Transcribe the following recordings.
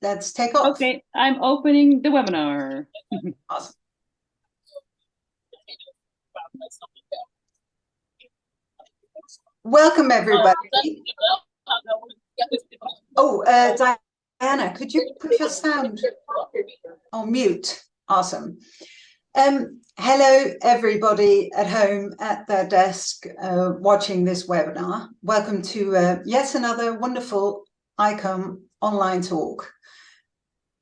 let's take off. Okay, I'm opening the webinar. Awesome. Welcome everybody. Oh, Diana, could you put your sound on mute? Awesome. Hello everybody at home at their desk watching this webinar. Welcome to yet another wonderful ICOM online talk.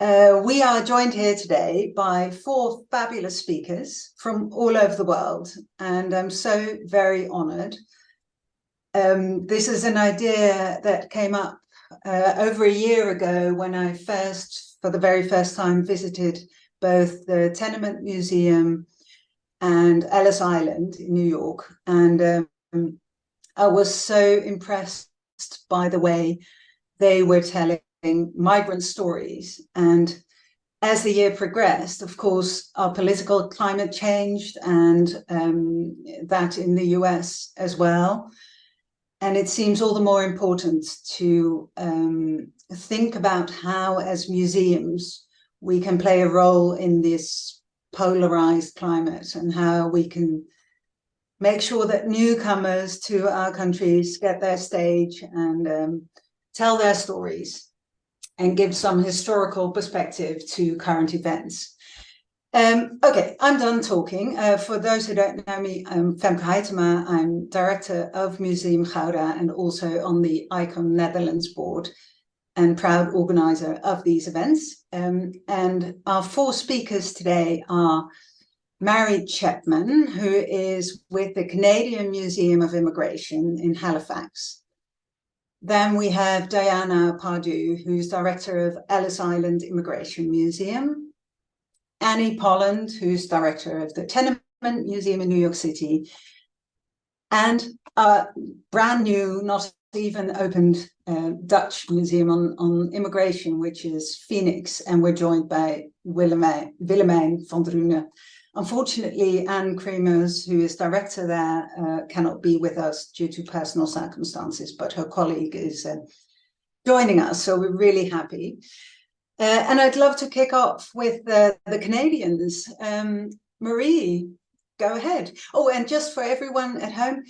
We are joined here today by 4 fabulous speakers from all over the world, and I'm so very honored. This is an idea that came up over a year ago when I for the very first time, visited both the Tenement Museum and Ellis Island in New York. And I was so impressed by the way they were telling migrant stories. And as the year progressed, of course, our political climate changed, and that in the US as well. And it seems all the more important to think about how, as museums, we can play a role in this polarized climate, and how we can make sure that newcomers to our countries get their stage and tell their stories and give some historical perspective to current events. Okay, I'm done talking. For those who don't know me, I'm Femke Heitema. I'm director of Museum Gouda and also on the ICOM Netherlands board and proud organizer of these events. And our 4 speakers today are Mary Chapman, who is with the Canadian Museum of Immigration in Halifax. Then we have Diana Pardue, who's director of Ellis Island Immigration Museum. Annie Polland, who's director of the Tenement Museum in New York City, and a brand new, not even opened Dutch museum on immigration, which is Phoenix, and we're joined by Willemijn van Drunen. Unfortunately, Anne Kremers, who is director there, cannot be with us due to personal circumstances, but her colleague is joining us, so we're really happy. And I'd love to kick off with the Canadians. Marie, go ahead. Oh, and just for everyone at home,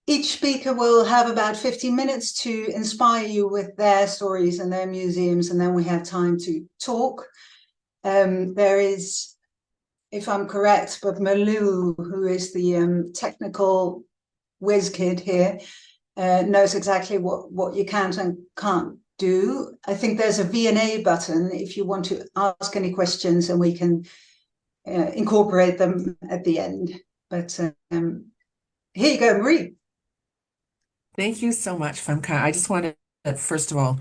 each speaker will have about 15 minutes to inspire you with their stories and their museums, and then we have time to talk. There is, if I'm correct, but Malou, who is the technical whiz kid here, knows exactly what you can and can't do. I think there's a V&A button if you want to ask any questions, and we can incorporate them at the end. But here you go, Marie. Thank you so much, Femke. I just want to, first of all,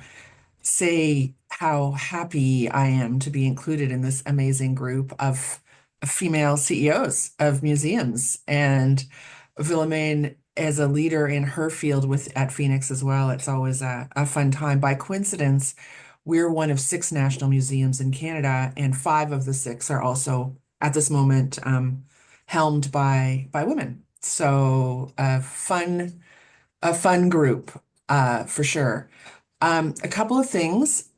say how happy I am to be included in this amazing group of female CEOs of museums, and Willemijn as a leader in her field at Phoenix as well. It's always a fun time. By coincidence, we're one of 6 national museums in Canada, and 5 of the 6 are also at this moment helmed by women. So a fun group for sure. A couple of things.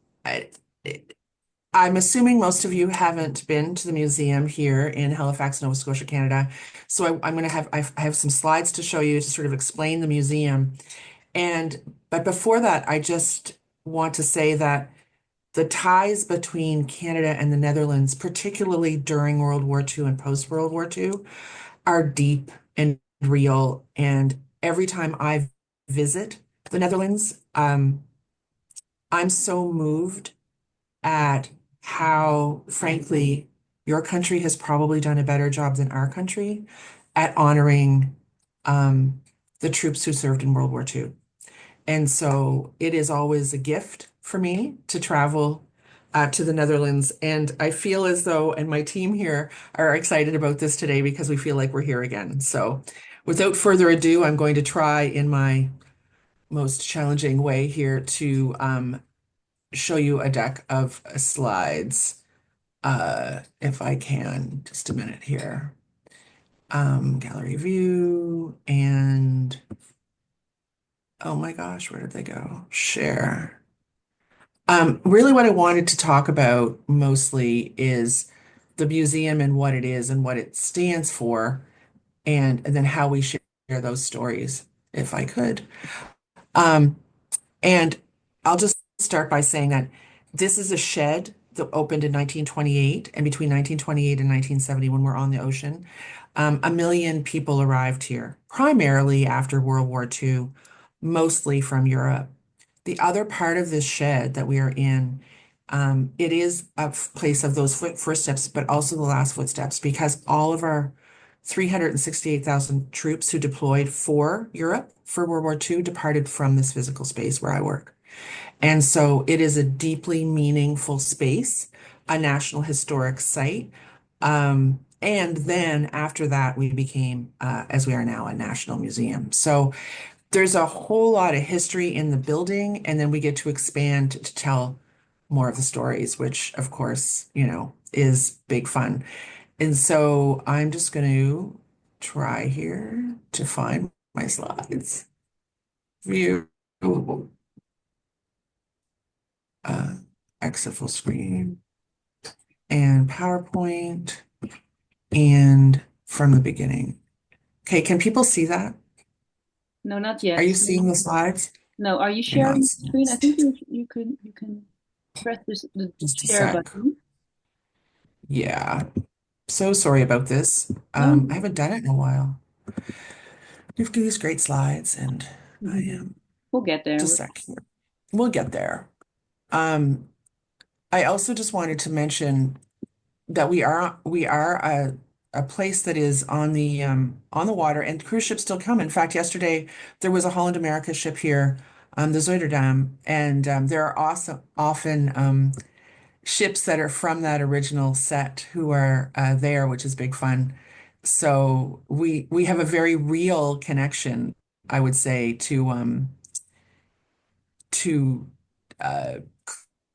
I'm assuming most of you haven't been to the museum here in Halifax, Nova Scotia, Canada. So I'm going to I have some slides to show you to sort of explain the museum. But before that, I just want to say that the ties between Canada and the Netherlands, particularly during World War II and post-World War II, are deep and real. And every time I visit the Netherlands, I'm so moved at how, frankly, your country has probably done a better job than our country at honoring the troops who served in World War II. And so it is always a gift for me to travel to the Netherlands. And I feel as though, and my team here are excited about this today because we feel like we're here again. So without further ado, I'm going to try in my most challenging way here to show you a deck of slides, if I can. Just a minute here. Gallery view, and oh my gosh, where did they go? Share. Really what I wanted to talk about mostly is the museum and what it is and what it stands for, and then how we share those stories, if I could. Um, and I'll just start by saying that this is a shed that opened in 1928, and between 1928 and 1970, when we're on the ocean, 1 million people arrived here, primarily after World War II, mostly from Europe. The other part of this shed that we are in, it is a place of those first steps, but also the last footsteps, because all of our 368,000 troops who deployed for Europe for World War II departed from this physical space where I work. And so it is a deeply meaningful space, a National Historic Site. And then after that, we became, as we are now, a National Museum. So there's a whole lot of history in the building, and then we get to expand to tell more of the stories, which, of course, is big fun. And so I'm just going to try here to find my slides. View, uh, exit full screen, and PowerPoint, and from the beginning. Okay, can people see that? No, not Are yet. you seeing the slides? No, are you You're not sharing the seeing screen? I it. think you can press the Just a share sec. button. Yeah. So sorry about this. No, I haven't done it in a while. You've got these great slides, and I am we'll get there. just a sec here. We'll get there. Um, I also just wanted to mention that we are a place that is on the water, and cruise ships still come. In fact, yesterday there was a Holland America ship here, the Zuiderdam, and there are also often ships that are from that original set who are there, which is big fun. So we have a very real connection, I would say, to uh,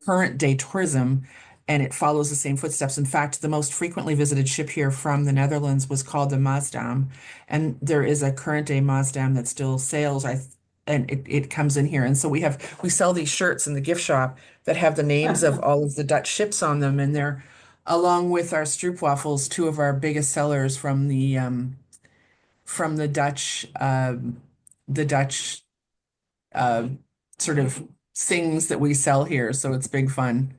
current day tourism, and it follows the same footsteps. In fact, the most frequently visited ship here from the Netherlands was called the Maasdam, and there is a current day Maasdam that still sails. And it comes in here, and so we sell these shirts in the gift shop that have the names of all of the Dutch ships on them, and they're along with our stroopwafels, two of our biggest sellers from the Dutch uh, sort of things that we sell here. So it's big fun.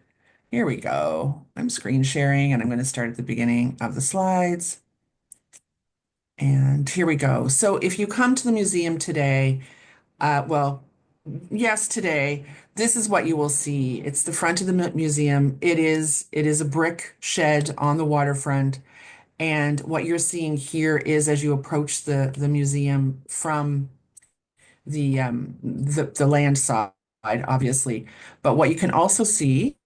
Here we go. I'm screen sharing, and I'm going to start at the beginning of the slides. And here we go. So if you come to the museum today, well, yes, today, this is what you will see. It's the front of the museum. It is a brick shed on the waterfront. And what you're seeing here is as you approach the museum from the land side, obviously. But what you can also see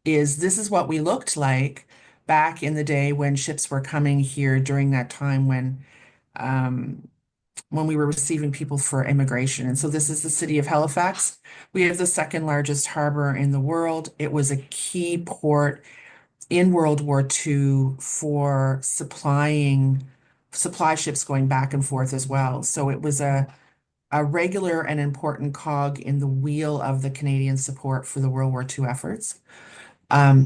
is this is what we looked like back in the day when ships were coming here during that time when we were receiving people for immigration. And so this is the city of Halifax. We have the second largest harbor in the world. It was a key port in World War II for supply ships going back and forth as well. So it was a regular and important cog in the wheel of the Canadian support for the World War II efforts.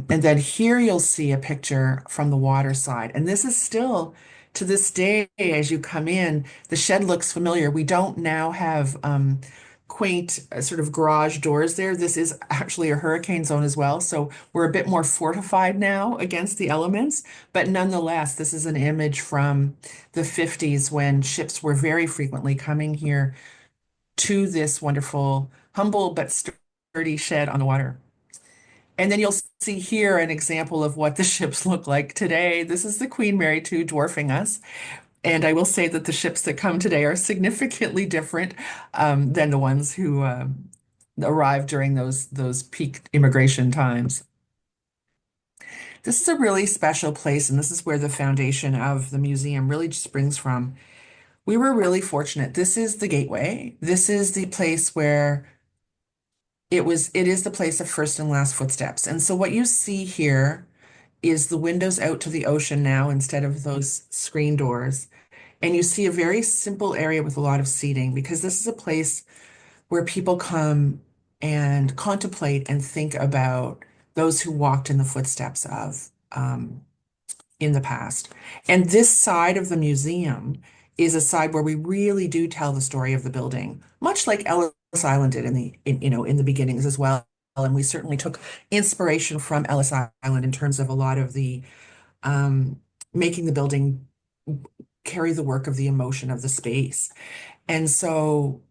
And then here you'll see a picture from the water side. And this is still, to this day, as you come in, the shed looks familiar. We don't now have quaint sort of garage doors there. This is actually a hurricane zone as well. So we're a bit more fortified now against the elements. But nonetheless, this is an image from the 50s when ships were very frequently coming here to this wonderful, humble but sturdy shed on the water. And then you'll see here an example of what the ships look like today. This is the Queen Mary 2 dwarfing us. And I will say that the ships that come today are significantly different than the ones who arrived during those peak immigration times. This is a really special place, and this is where the foundation of the museum really springs from. We were really fortunate. This is the gateway. This is the place where it is the place of first and last footsteps. And so what you see here is the windows out to the ocean now instead of those screen doors. And you see a very simple area with a lot of seating because this is a place where people come and contemplate and think about those who walked in the footsteps of in the past. And this side of the museum is a side where we really do tell the story of the building, much like Ellis Island did in the beginnings as well. And we certainly took inspiration from Ellis Island in terms of a lot of the making the building carry the work of the emotion of the space. And so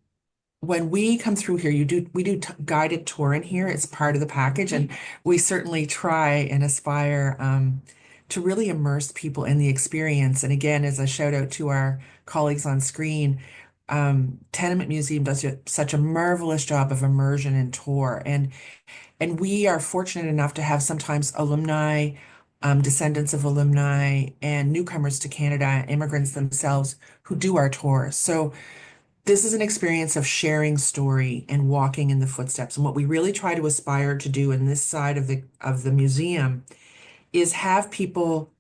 when we come through here, we do guided tour in here. It's part of the package, and we certainly try and aspire to really immerse people in the experience. And again, as a shout out to our colleagues on screen, Tenement Museum does such a marvelous job of immersion and tour, and we are fortunate enough to have sometimes alumni, descendants of alumni, and newcomers to Canada, immigrants themselves, who do our tours. So this is an experience of sharing story and walking in the footsteps. And what we really try to aspire to do in this side of the museum is have people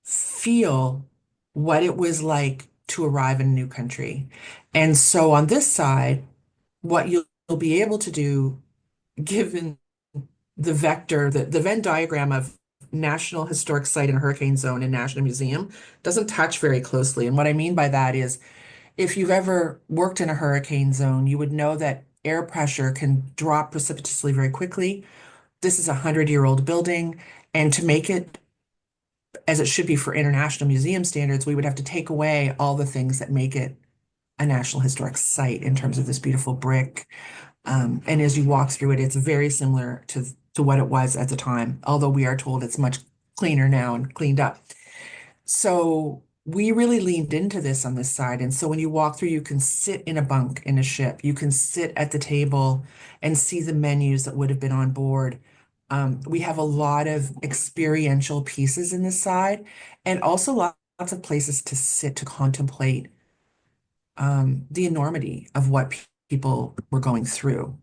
feel what it was like to arrive in a new country. And so on this side, what you'll be able to do, given the vector, the Venn diagram of National Historic Site and Hurricane Zone and National Museum doesn't touch very closely. And what I mean by that is, if you've ever worked in a hurricane zone, you would know that air pressure can drop precipitously very quickly. This is a 100-year-old building, and to make it as it should be for international museum standards, we would have to take away all the things that make it a National Historic Site in terms of this beautiful brick. And as you walk through it, it's very similar to what it was at the time, although we are told it's much cleaner now and cleaned up. So we really leaned into this on this side. And so when you walk through, you can sit in a bunk in a ship. You can sit at the table and see the menus that would have been on board. We have a lot of experiential pieces in this side, and also lots of places to sit to contemplate the enormity of what people were going through.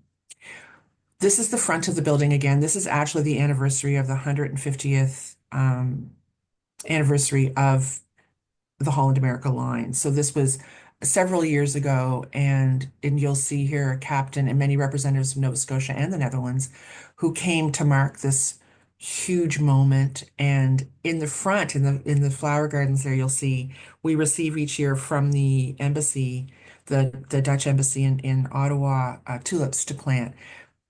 This is the front of the building again. This is actually the anniversary of the 150th anniversary of the Holland America line. So this was several years ago, and you'll see here a captain and many representatives from Nova Scotia and the Netherlands who came to mark this huge moment. And in the front, in the flower gardens there, you'll see we receive each year from the embassy, the Dutch embassy in Ottawa, tulips to plant.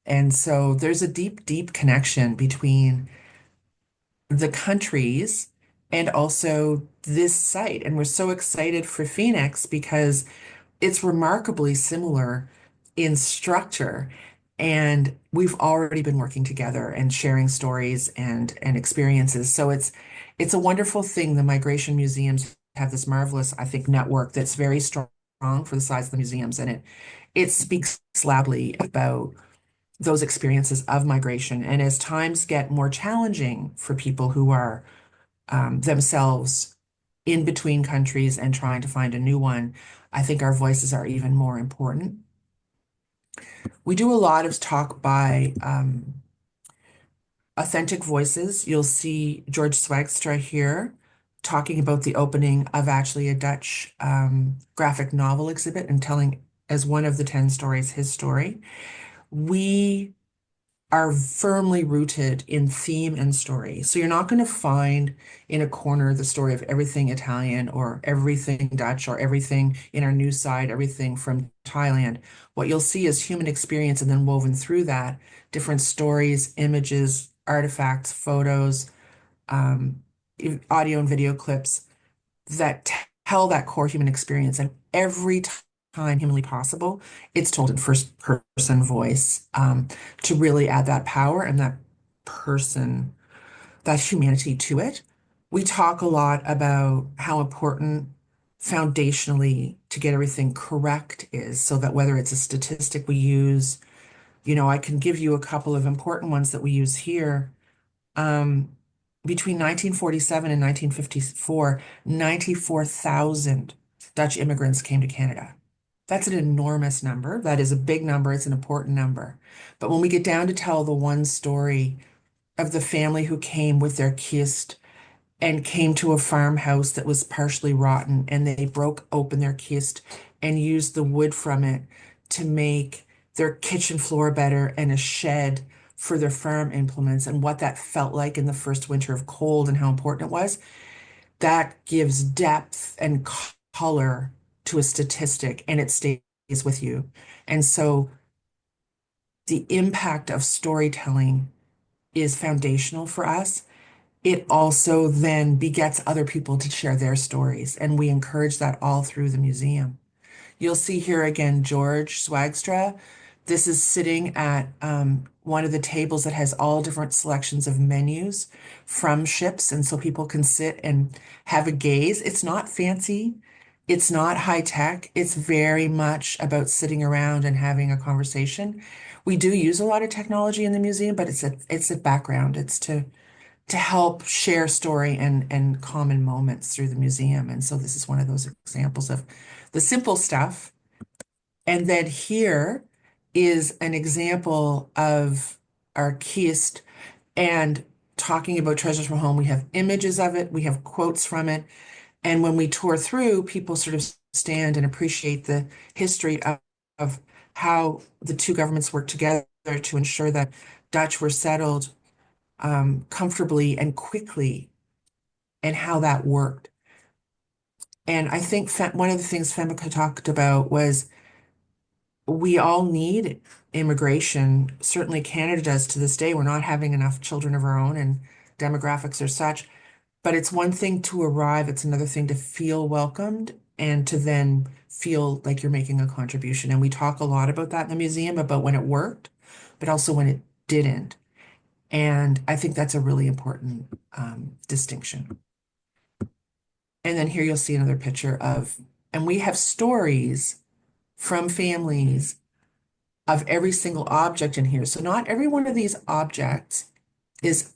And so there's a deep, deep connection between the countries and also this site. And we're so excited for Phoenix because it's remarkably similar in structure. And we've already been working together and sharing stories and experiences. So it's a wonderful thing. The migration museums have this marvelous, I think, network that's very strong for the size of the museums. And it speaks loudly about those experiences of migration. And as times get more challenging for people who are themselves in between countries and trying to find a new one, I think our voices are even more important. We do a lot of talk by authentic voices. You'll see George Swagstra here talking about the opening of actually a Dutch graphic novel exhibit and telling as one of the 10 stories his story. We are firmly rooted in theme and story. So you're not going to find in a corner the story of everything Italian or everything Dutch or everything in our news side, everything from Thailand. What you'll see is human experience, and then woven through that, different stories, images, artifacts, photos, audio and video clips that tell that core human experience. And every time humanly possible, it's told in first person voice to really add that power and that person, that humanity to it. We talk a lot about how important foundationally to get everything correct is, so that whether it's a statistic we use, I can give you a couple of important ones that we use here. Between 1947 and 1954, 94,000 Dutch immigrants came to Canada. That's an enormous number. That is a big number. It's an important number. But when we get down to tell the one story of the family who came with their kist and came to a farmhouse that was partially rotten, and they broke open their kist and used the wood from it to make their kitchen floor better and a shed for their farm implements and what that felt like in the first winter of cold and how important it was. That gives depth and color to a statistic, and it stays with you. And so the impact of storytelling is foundational for us. It also then begets other people to share their stories, and we encourage that all through the museum. You'll see here again George Swagstra. This is sitting at one of the tables that has all different selections of menus from ships, and so people can sit and have a gaze. It's not fancy, it's not high tech, it's very much about sitting around and having a conversation. We do use a lot of technology in the museum, but it's a background. It's to help share story and common moments through the museum. And so this is one of those examples of the simple stuff. And then here is an example of our keyest, and talking about treasures from home. We have images of it, we have quotes from it. And when we tour through, people sort of stand and appreciate the history of how the two governments worked together to ensure that Dutch were settled comfortably and quickly, and how that worked. And I think one of the things Femke talked about was we all need immigration. Certainly Canada does to this day. We're not having enough children of our own, and demographics are such. But it's one thing to arrive, it's another thing to feel welcomed and to then feel like you're making a contribution. And we talk a lot about that in the museum, about when it worked, but also when it didn't. And I think that's a really important distinction. And then here you'll see another picture and we have stories from families of every single object in here. So not every one of these objects is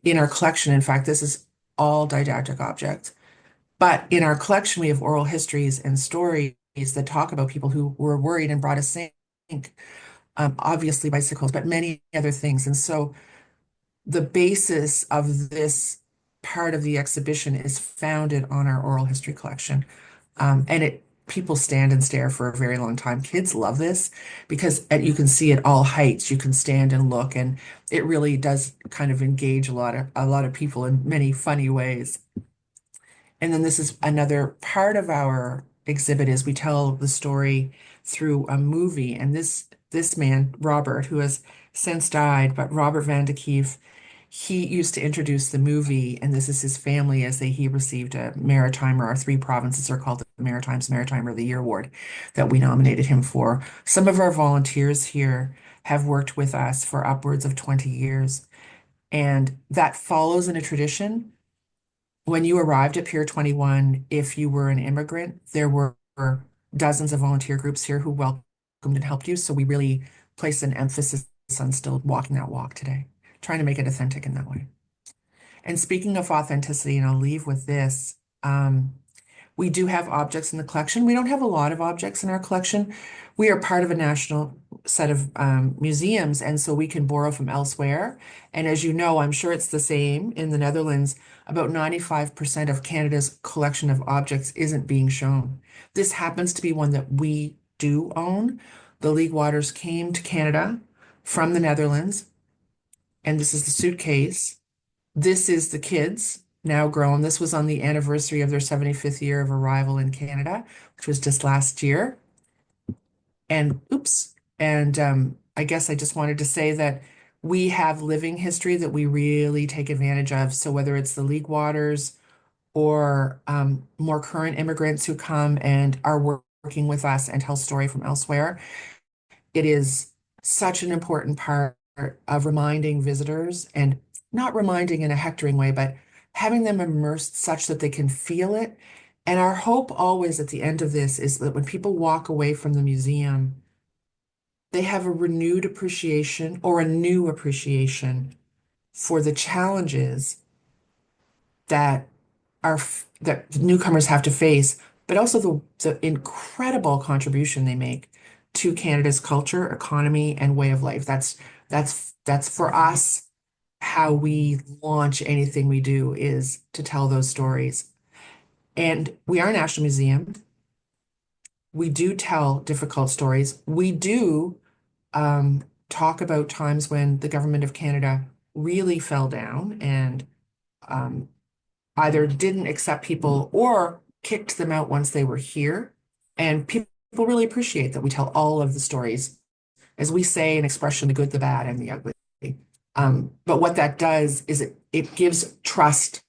in our collection. In fact, this is all didactic objects. But in our collection, we have oral histories and stories that talk about people who were worried and brought a sink, obviously bicycles, but many other things. And so the basis of this part of the exhibition is founded on our oral history collection. And people stand and stare for a very long time. Kids love this because you can see at all heights, you can stand and look, and it really does kind of engage a lot of people in many funny ways. And then this is another part of our exhibit, is we tell the story through a movie. And this man, Robert, who has since died, but Robert Van de Kief, he used to introduce the movie, and this is his family as he received a Maritimer. Our 3 provinces are called the Maritimer of the Year Award that we nominated him for. Some of our volunteers here have worked with us for upwards of 20 years, and that follows in a tradition. When you arrived at Pier 21, if you were an immigrant, there were dozens of volunteer groups here who welcomed and helped you. So we really place an emphasis on still walking that walk today, trying to make it authentic in that way. And speaking of authenticity, and I'll leave with this, we do have objects in the collection. We don't have a lot of objects in our collection. We are part of a national set of museums, and so we can borrow from elsewhere. And as you know, I'm sure it's the same in the Netherlands, about 95% of Canada's collection of objects isn't being shown. This happens to be one that we do own. The League Waters came to Canada from the Netherlands, and this is the suitcase. This is the kids, now grown. This was on the anniversary of their 75th year of arrival in Canada, which was just last year. And I guess I just wanted to say that we have living history that we really take advantage of. So whether it's the League Waters or more current immigrants who come and are working with us and tell story from elsewhere, it is such an important part of reminding visitors, and not reminding in a hectoring way, but having them immersed such that they can feel it. And our hope always at the end of this is that when people walk away from the museum, they have a renewed appreciation or a new appreciation for the challenges that that newcomers have to face, but also the incredible contribution they make to Canada's culture, economy, and way of life. That's for us how we launch anything we do, is to tell those stories. And we are a national museum. We do tell difficult stories. We do talk about times when the government of Canada really fell down and either didn't accept people or kicked them out once they were here. And people really appreciate that we tell all of the stories, as we say, an expression, the good, the bad, and the ugly. But what that does is it gives trust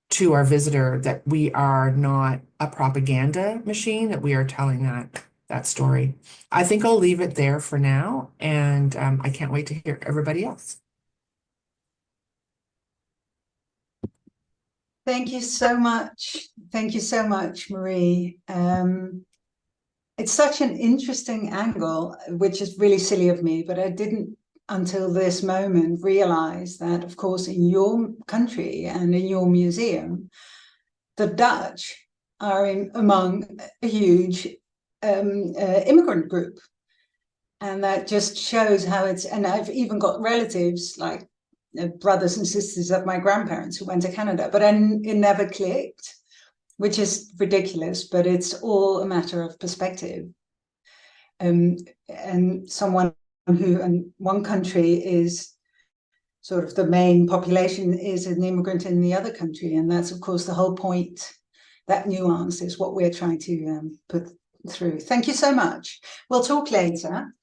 to our visitor that we are not a propaganda machine, that we are telling that story. I think I'll leave it there for now, and I can't wait to hear everybody else. Thank you so much. Thank you so much, Marie. It's such an interesting angle, which is really silly of me, but I didn't until this moment realize that, of course, in your country and in your museum, the Dutch are among a huge immigrant group. And that just shows how it's, and I've even got relatives like brothers and sisters of my grandparents who went to Canada, but it never clicked, which is ridiculous, but it's all a matter of perspective. And someone who in one country is sort of the main population is an immigrant in the other country. And that's, of course, the whole point. That nuance is what we're trying to put through. Thank you so much. We'll talk later.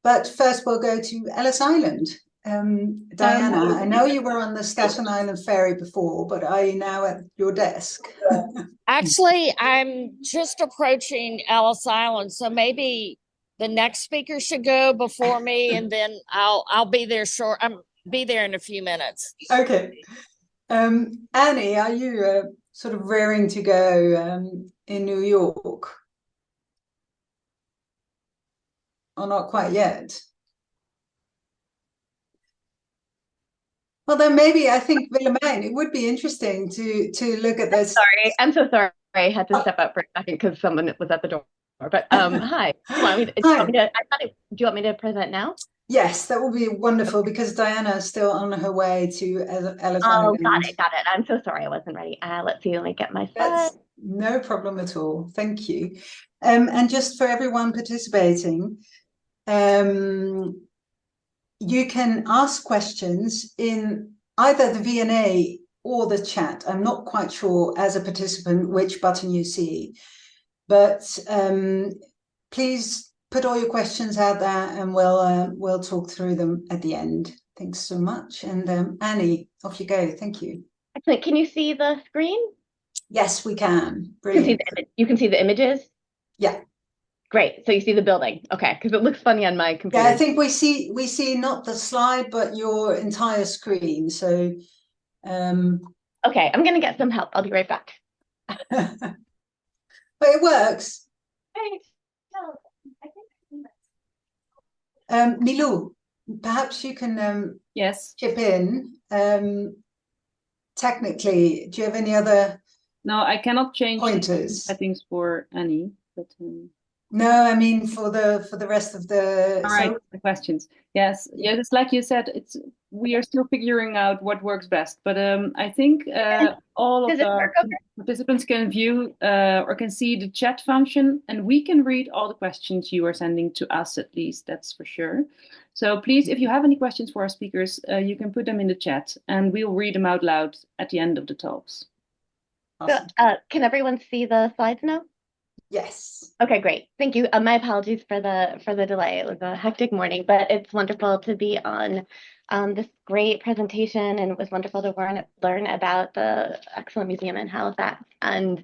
But first, we'll go to Ellis Island. Diana, I know you were on the Staten Island ferry before, but are you now at your desk? Actually, I'm just approaching Ellis Island, so maybe the next speaker should go before me, and then I'll be there short. Be there in a few minutes. Okay. Annie, are you sort of raring to go in New York? Or not quite yet? Well, then maybe I think, Willemijn, it would be interesting to look at this. I'm so sorry. I had to step up for a second because someone was at the door. But hi. Do you want me to present now? Yes, that would be wonderful because Diana is still on her way to Ellis Island. Got it. I'm so sorry I wasn't ready. Let's see, let me get my slides. No problem at all. Thank you. And just for everyone participating, you can ask questions in either the V&A or the chat. I'm not quite sure as a participant which button you see, but please put all your questions out there and we'll talk through them at the end. Thanks so much. And Annie, off you go. Thank you. Excellent. Can you see the screen? Yes, we can. Brilliant. You can see the images? Yeah. Great. So you see the building. Okay, because it looks funny on my computer. Yeah, I think we see not the slide, but your entire screen. So okay, I'm gonna get some help. I'll be right back. But it works. Great. No, Milou, perhaps you can Yes. chip in. Technically, do you have any other No, I cannot change pointers? settings for Annie, but No, I mean for the rest of the. all right, the questions. Yes, it's like you said, we are still figuring out what works best. But I think all of the participants can view or can see the chat function, and we can read all the questions you are sending to us, at least, that's for sure. So please, if you have any questions for our speakers, you can put them in the chat, and we'll read them out loud at the end of the talks. Awesome. So, can everyone see the slides now? Yes. Okay, great. Thank you. My apologies for the delay. It was a hectic morning, but it's wonderful to be on this great presentation, and it was wonderful to learn about the excellent museum in Halifax, and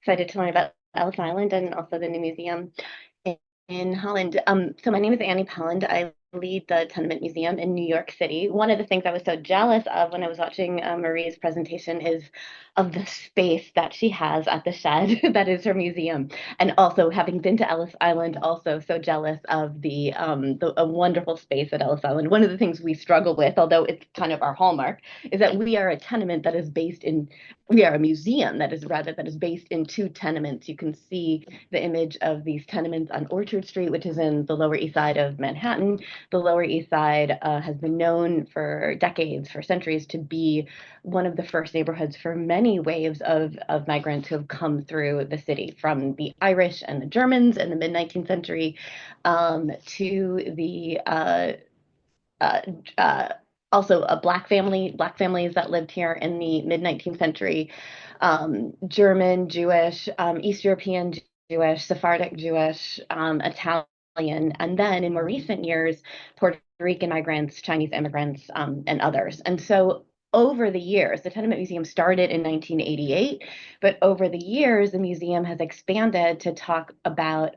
excited to learn about Ellis Island and also the new museum in Holland. So my name is Annie Polland. I lead the Tenement Museum in New York City. One of the things I was so jealous of when I was watching Marie's presentation is of the space that she has at the shed that is her museum. And also, having been to Ellis Island, also so jealous of the wonderful space at Ellis Island. One of the things we struggle with, although it's kind of our hallmark, is that we are a tenement that is we are a museum that is based in two tenements. You can see the image of these tenements on Orchard Street, which is in the Lower East Side of Manhattan. the Lower East Side has been known for decades, for centuries, to be one of the first neighborhoods for many waves of migrants who have come through the city, from the Irish and the Germans in the mid-19th century to the uh, uh, also a black families that lived here in the mid-19th century, German, Jewish, East European Jewish, Sephardic Jewish, Italian, and then in more recent years, Puerto Rican migrants, Chinese immigrants, and others. And so over the years, the Tenement Museum started in 1988, but over the years, the museum has expanded to talk about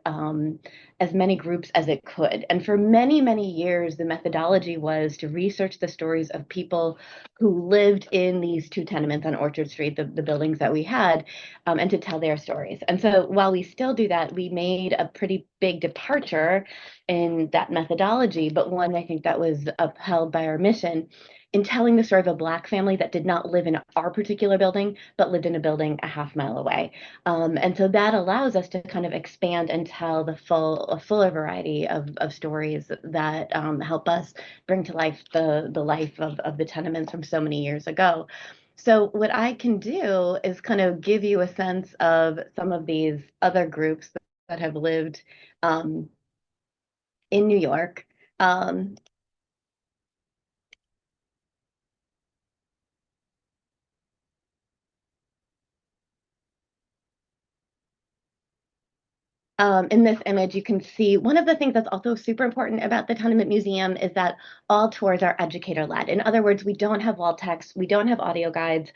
as many groups as it could. And for many, many years, the methodology was to research the stories of people who lived in these two tenements on Orchard Street, the buildings that we had, and to tell their stories. And so while we still do that, we made a pretty big departure in that methodology, but one I think that was upheld by our mission in telling the story of a Black family that did not live in our particular building, but lived in a building a half mile away. And so that allows us to kind of expand and tell a fuller variety of stories that help us bring to life the life of the tenements from so many years ago. So what I can do is kind of give you a sense of some of these other groups that have lived in New York. In this image, you can see one of the things that's also super important about the Tenement Museum is that all tours are educator-led. In other words, we don't have wall text, we don't have audio guides.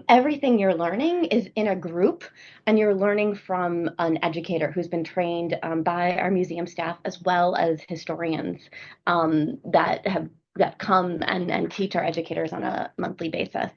Everything you're learning is in a group, and you're learning from an educator who's been trained by our museum staff, as well as historians that come and teach our educators on a monthly basis.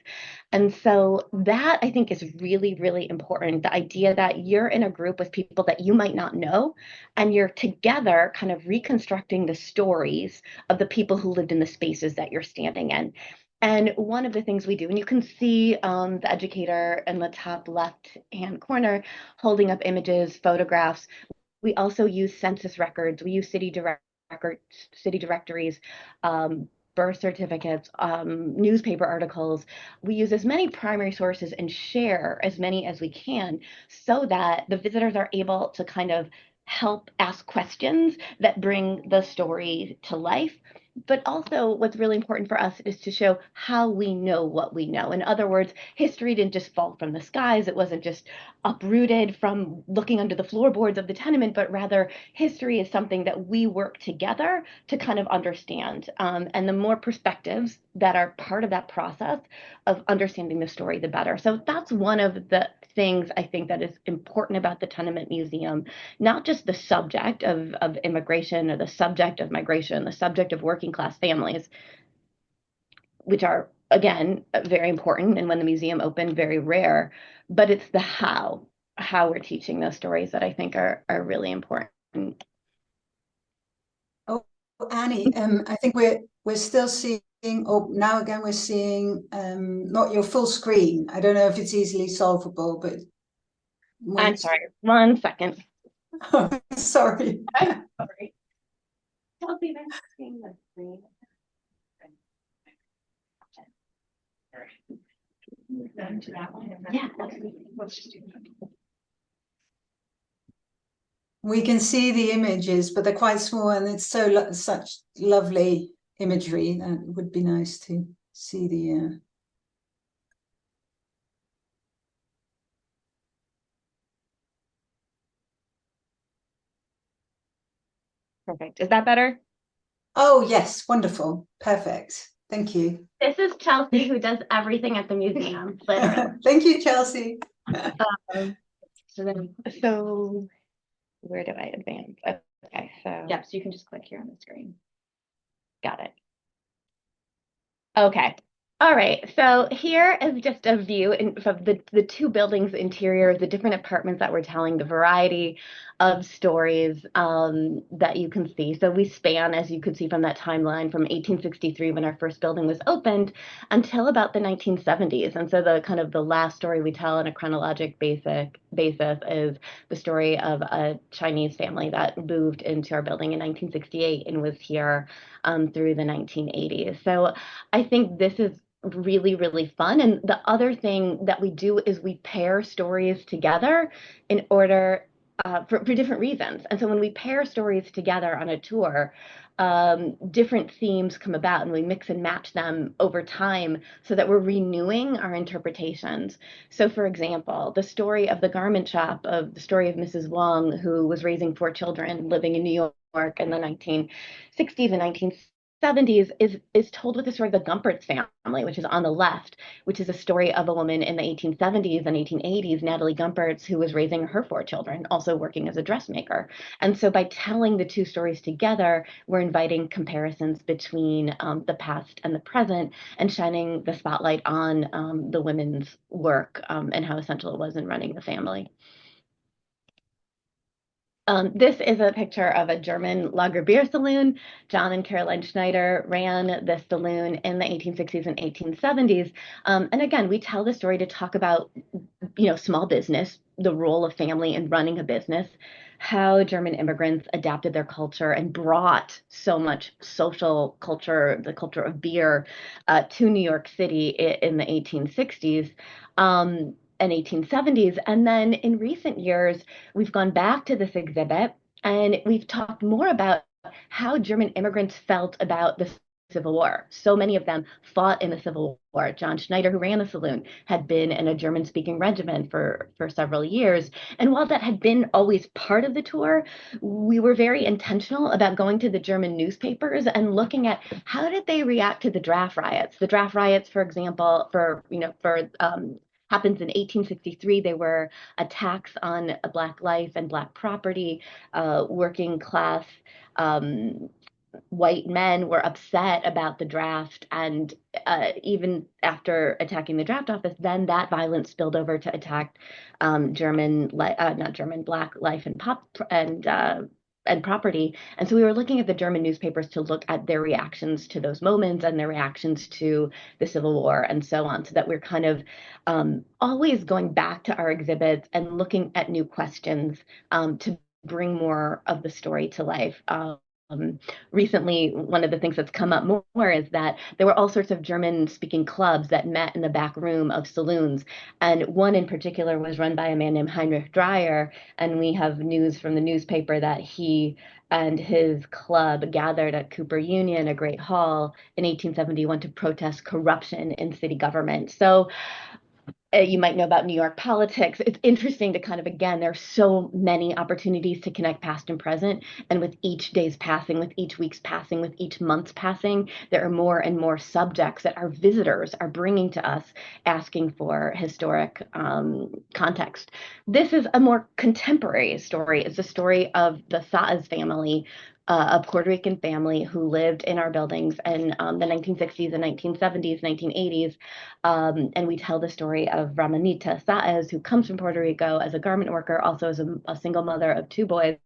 And so that I think is really, really important. The idea that you're in a group with people that you might not know, and you're together kind of reconstructing the stories of the people who lived in the spaces that you're standing in. And one of the things we do, and you can see the educator in the top left-hand corner holding up images, photographs. We also use census records. We use city directories, birth certificates, newspaper articles. We use as many primary sources and share as many as we can so that the visitors are able to kind of help ask questions that bring the story to life. But also what's really important for us is to show how we know what we know. In other words, history didn't just fall from the skies. It wasn't just uprooted from looking under the floorboards of the tenement, but rather history is something that we work together to kind of understand. And the more perspectives that are part of that process of understanding the story, the better. So that's one of the things I think that is important about the Tenement Museum, not just the subject of immigration or the subject of migration, the subject of working class families, which are, again, very important, and when the museum opened, very rare, but it's the how we're teaching those stories that I think are really important. Oh, Annie, I think we're still seeing, oh, now again we're seeing not your full screen. I don't know if it's easily solvable, but I'm sorry, 1 second. Sorry. I'm sorry. Chelsea, I'm seeing the screen. Yeah, let's just do that. We can see the images, but they're quite small, and it's such lovely imagery. That would be nice to see the. Perfect. Is that better? Oh, yes. Wonderful. Perfect. Thank you. This is Chelsea, who does everything at the museum, literally. Thank you, Chelsea. So where do I advance? Okay, so. Yep, so you can just click here on the screen. Got it. Okay. All right, so here is just a view of the two buildings' interior, the different apartments that we're telling, the variety of stories that you can see. So we span, as you could see from that timeline, from 1863 when our first building was opened until about the 1970s. And so the kind of the last story we tell on a chronologic basis is the story of a Chinese family that moved into our building in 1968 and was here through the 1980s. So I think this is really, really fun. And the other thing that we do is we pair stories together in order for different reasons. And so when we pair stories together on a tour, different themes come about and we mix and match them over time so that we're renewing our interpretations. So for example, the story of the garment shop, of the story of Mrs. Wong, who was raising 4 children living in New York in the 1960s and 1970s, is told with the story of the Gumpert's family, which is on the left, which is a story of a woman in the 1870s and 1880s, Natalie Gumpertz, who was raising her 4 children, also working as a dressmaker. And so by telling the 2 stories together, we're inviting comparisons between the past and the present and shining the spotlight on the women's work and how essential it was in running the family. This is a picture of a German lager beer saloon. John and Caroline Schneider ran this saloon in the 1860s and 1870s. And again, we tell the story to talk about, small business, the role of family in running a business, how German immigrants adapted their culture and brought so much social culture, the culture of beer, to New York City in the 1860s. And 1870s. And then in recent years, we've gone back to this exhibit and we've talked more about how German immigrants felt about the Civil War. So many of them fought in the Civil War. John Schneider, who ran the saloon, had been in a German-speaking regiment for several years. And while that had been always part of the tour, we were very intentional about going to the German newspapers and looking at how did they react to the draft riots. The draft riots, for example, happens in 1863. They were attacks on Black life and Black property. Working class white men were upset about the draft, and even after attacking the draft office, then that violence spilled over to attack Black life and property. And so we were looking at the German newspapers to look at their reactions to those moments and their reactions to the Civil War and so on, so that we're kind of always going back to our exhibits and looking at new questions to bring more of the story to life. Recently, one of the things that's come up more is that there were all sorts of German-speaking clubs that met in the back room of saloons. And one in particular was run by a man named Heinrich Dreyer. And we have news from the newspaper that he and his club gathered at Cooper Union, a great hall, in 1871 to protest corruption in city government. So you might know about New York politics. It's interesting to kind of, again, there are so many opportunities to connect past and present. And with each day's passing, with each week's passing, with each month's passing, there are more and more subjects that our visitors are bringing to us, asking for historic context. This is a more contemporary story. It's a story of the Saez family, a Puerto Rican family who lived in our buildings in the 1960s and 1970s, 1980s. And we tell the story of Ramonita Saez, who comes from Puerto Rico as a garment worker, also as a single mother of 2 boys,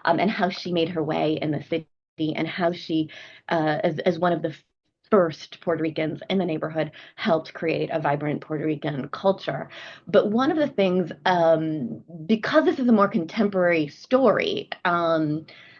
and how she made her way in the city and how she, as one of the first Puerto Ricans in the neighborhood, helped create a vibrant Puerto Rican culture. But one of the things, because this is a more contemporary story,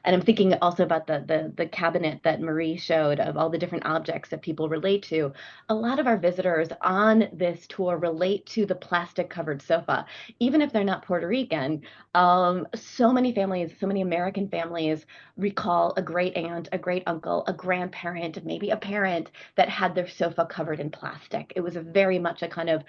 and I'm thinking also about the cabinet that Marie showed of all the different objects that people relate to. A lot of our visitors on this tour relate to the plastic covered sofa, even if they're not Puerto Rican. So many families, so many American families recall a great aunt, a great uncle, a grandparent, maybe a parent that had their sofa covered in plastic. It was very much a kind of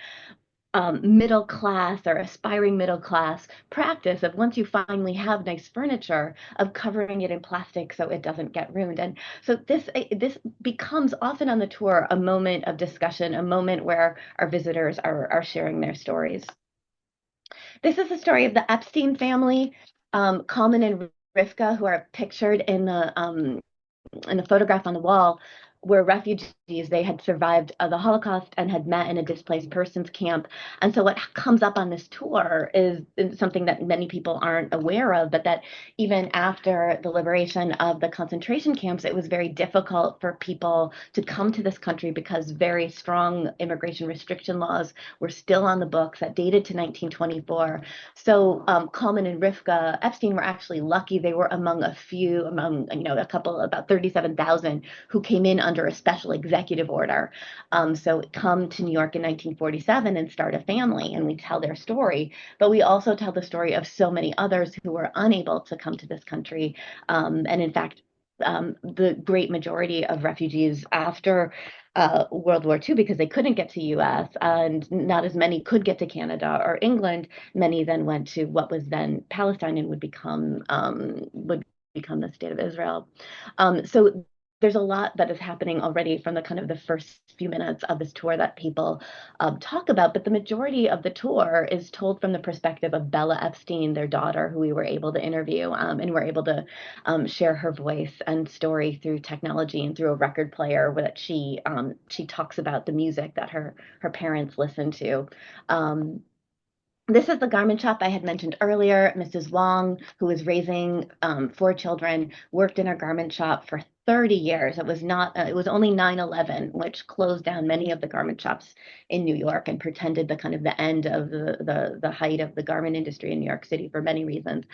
middle class or aspiring middle class practice of, once you finally have nice furniture, of covering it in plastic so it doesn't get ruined. And so this becomes often on the tour a moment of discussion, a moment where our visitors are sharing their stories. This is the story of the Epstein family, Coleman and Rivka, who are pictured in the photograph on the wall. were refugees. They had survived the Holocaust and had met in a displaced persons camp. And so what comes up on this tour is something that many people aren't aware of, but that even after the liberation of the concentration camps, it was very difficult for people to come to this country because very strong immigration restriction laws were still on the books that dated to 1924. So Coleman and Rivka Epstein were actually lucky. They were among a few, among, a couple, about 37,000 who came in under a special executive order. So come to New York in 1947 and start a family, and we tell their story. But we also tell the story of so many others who were unable to come to this country. And in fact, the great majority of refugees after World War II, because they couldn't get to US and not as many could get to Canada or England, many then went to what was then Palestine and would become the state of Israel. So there's a lot that is happening already from the kind of the first few minutes of this tour that people talk about, but the majority of the tour is told from the perspective of Bella Epstein, their daughter, who we were able to interview, and we're able to share her voice and story through technology and through a record player that she talks about the music that her parents listened to. This is the garment shop I had mentioned earlier. Mrs. Wong, who was raising 4 children, worked in our garment shop for 30 years. It was not. It was only 9/11, which closed down many of the garment shops in New York and pretended the kind of the end of the height of the garment industry in New York City for many reasons.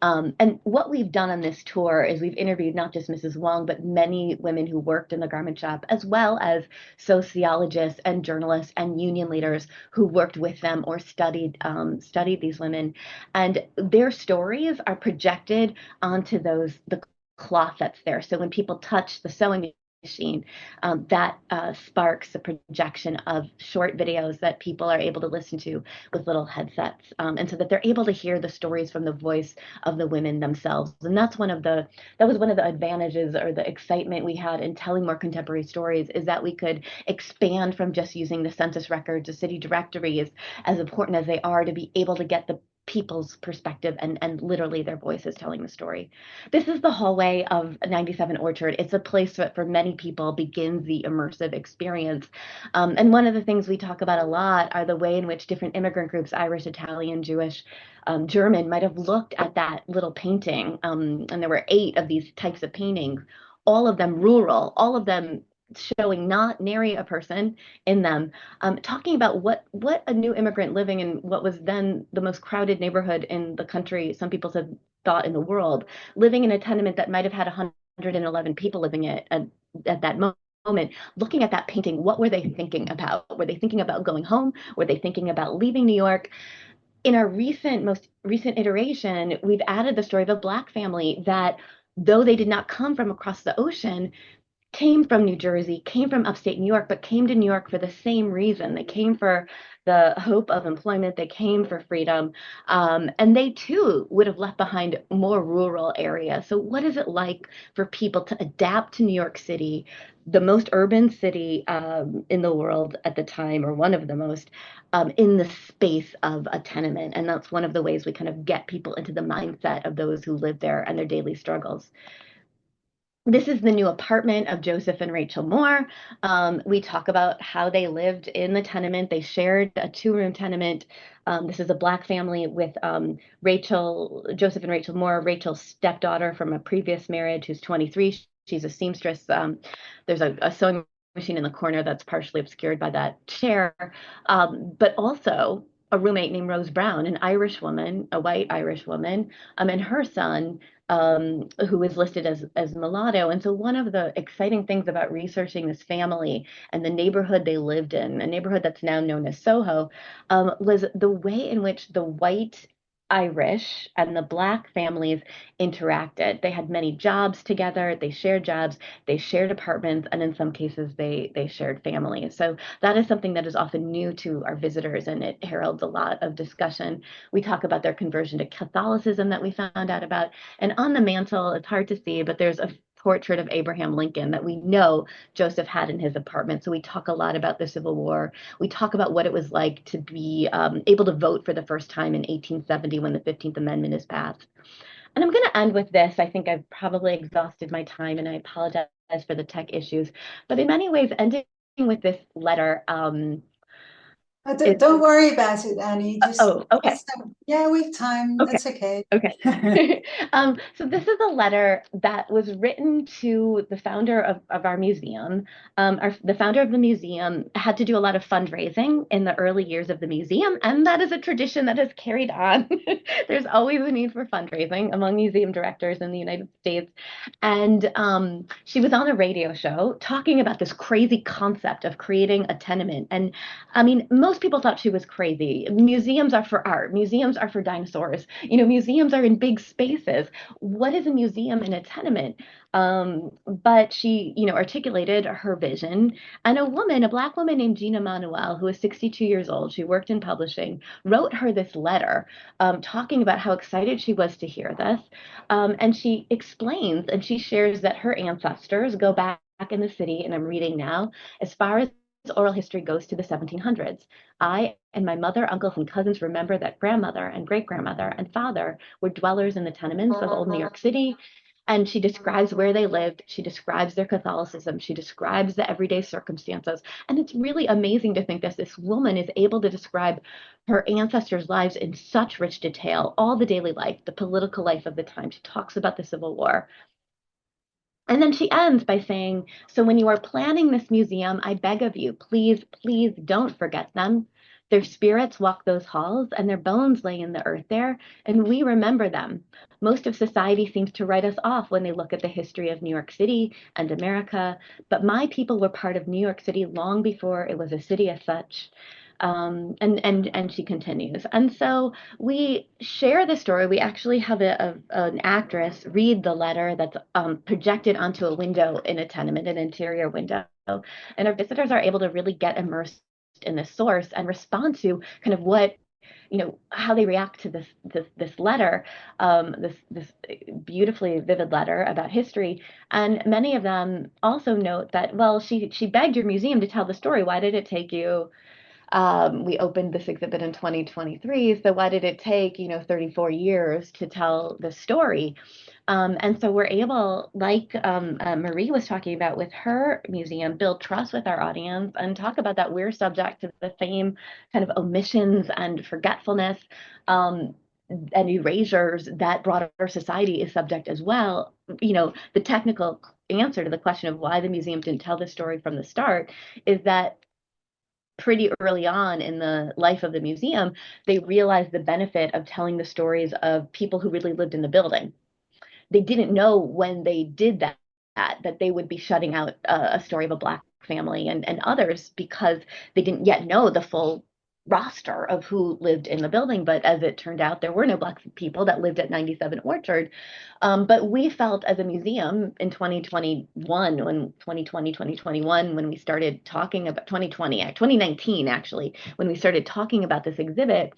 And what we've done on this tour is we've interviewed not just Mrs. Wong, but many women who worked in the garment shop, as well as sociologists and journalists and union leaders who worked with them or studied these women. And their stories are projected onto the cloth that's there. So when people touch the sewing machine, that sparks a projection of short videos that people are able to listen to with little headsets, and so that they're able to hear the stories from the voice of the women themselves. And that was one of the advantages or the excitement we had in telling more contemporary stories, is that we could expand from just using the census records, the city directories, as important as they are, to be able to get the people's perspective and literally their voices telling the story. This is the hallway of 97 Orchard. It's a place that for many people begins the immersive experience. And one of the things we talk about a lot are the way in which different immigrant groups, Irish, Italian, Jewish, German, might have looked at that little painting. And there were 8 of these types of paintings, all of them rural, all of them showing not nary a person in them, talking about what a new immigrant living in what was then the most crowded neighborhood in the country, some people said thought in the world, living in a tenement that might have had 111 people living it at that moment, looking at that painting, what were they thinking about? Were they thinking about going home? Were they thinking about leaving New York? In our most recent iteration, we've added the story of a Black family that, though they did not come from across the ocean, came from New Jersey, came from upstate New York, but came to New York for the same reason. They came for the hope of employment. They came for freedom. And they too would have left behind more rural areas. So what is it like for people to adapt to New York City, the most urban city in the world at the time, or one of the most, in the space of a tenement? And that's one of the ways we kind of get people into the mindset of those who live there and their daily struggles. This is the new apartment of Joseph and Rachel Moore. We talk about how they lived in the tenement. They shared a 2-room tenement. This is a Black family with Joseph and Rachel Moore, Rachel's stepdaughter from a previous marriage, who's 23. She's a seamstress. There's a sewing machine in the corner that's partially obscured by that chair, but also a roommate named Rose Brown, an Irish woman, a white Irish woman, and her son, who is listed as mulatto. And so one of the exciting things about researching this family and the neighborhood they lived in, a neighborhood that's now known as Soho, was the way in which the white Irish and the Black families interacted. They had many jobs together, they shared jobs, they shared apartments, and in some cases they shared families. So that is something that is often new to our visitors, and it heralds a lot of discussion. We talk about their conversion to Catholicism that we found out about. And on the mantle, it's hard to see, but there's a portrait of Abraham Lincoln that we know Joseph had in his apartment. So we talk a lot about the Civil War. We talk about what it was like to be able to vote for the first time in 1870 when the 15th Amendment is passed. And I'm going to end with this. I think I've probably exhausted my time, and I apologize for the tech issues. But in many ways, ending with this letter. Don't worry about it, Annie. Okay. Yeah, we have time. Okay. That's okay. Okay. So this is a letter that was written to the founder of our museum. The founder of the museum had to do a lot of fundraising in the early years of the museum, and that is a tradition that has carried on. There's always a need for fundraising among museum directors in the United States. And she was on a radio show talking about this crazy concept of creating a tenement. And I mean, most people thought she was crazy. Museums are for art. Museums are for dinosaurs. Museums are in big spaces. What is a museum in a tenement? But she, articulated her vision. And a Black woman named Gina Manuel, who is 62 years old, she worked in publishing, wrote her this letter talking about how excited she was to hear this. And she explains and she shares that her ancestors go back in the city, and I'm reading now, as far as oral history goes to the 1700s. I and my mother, uncles, and cousins remember that grandmother and great-grandmother and father were dwellers in the tenements of old New York City. And she describes where they lived. She describes their Catholicism. She describes the everyday circumstances. And it's really amazing to think that this woman is able to describe her ancestors' lives in such rich detail, all the daily life, the political life of the time. She talks about the Civil War. And then she ends by saying, so when you are planning this museum, I beg of you, please, please don't forget them. Their spirits walk those halls, and their bones lay in the earth there, and we remember them. Most of society seems to write us off when they look at the history of New York City and America, but my people were part of New York City long before it was a city as such. And she continues. And so we share the story. We actually have an actress read the letter that's projected onto a window in a tenement, an interior window. And our visitors are able to really get immersed in this source and respond to kind of what, how they react to this letter, this beautifully vivid letter about history. And many of them also note that, well, she begged your museum to tell the story. Why did it take you? We opened this exhibit in 2023, so why did it take 34 years to tell the story? And so we're able, like Marie was talking about with her museum, build trust with our audience and talk about that we're subject to the same kind of omissions and forgetfulness and erasures that broader society is subject as well. The technical answer to the question of why the museum didn't tell the story from the start is that pretty early on in the life of the museum, they realized the benefit of telling the stories of people who really lived in the building. They didn't know when they did that they would be shutting out a story of a Black family and others because they didn't yet know the full roster of who lived in the building. But as it turned out, there were no Black people that lived at 97 Orchard. But we felt as a museum in 2021, when we started talking about 2019, actually, when we started talking about this exhibit,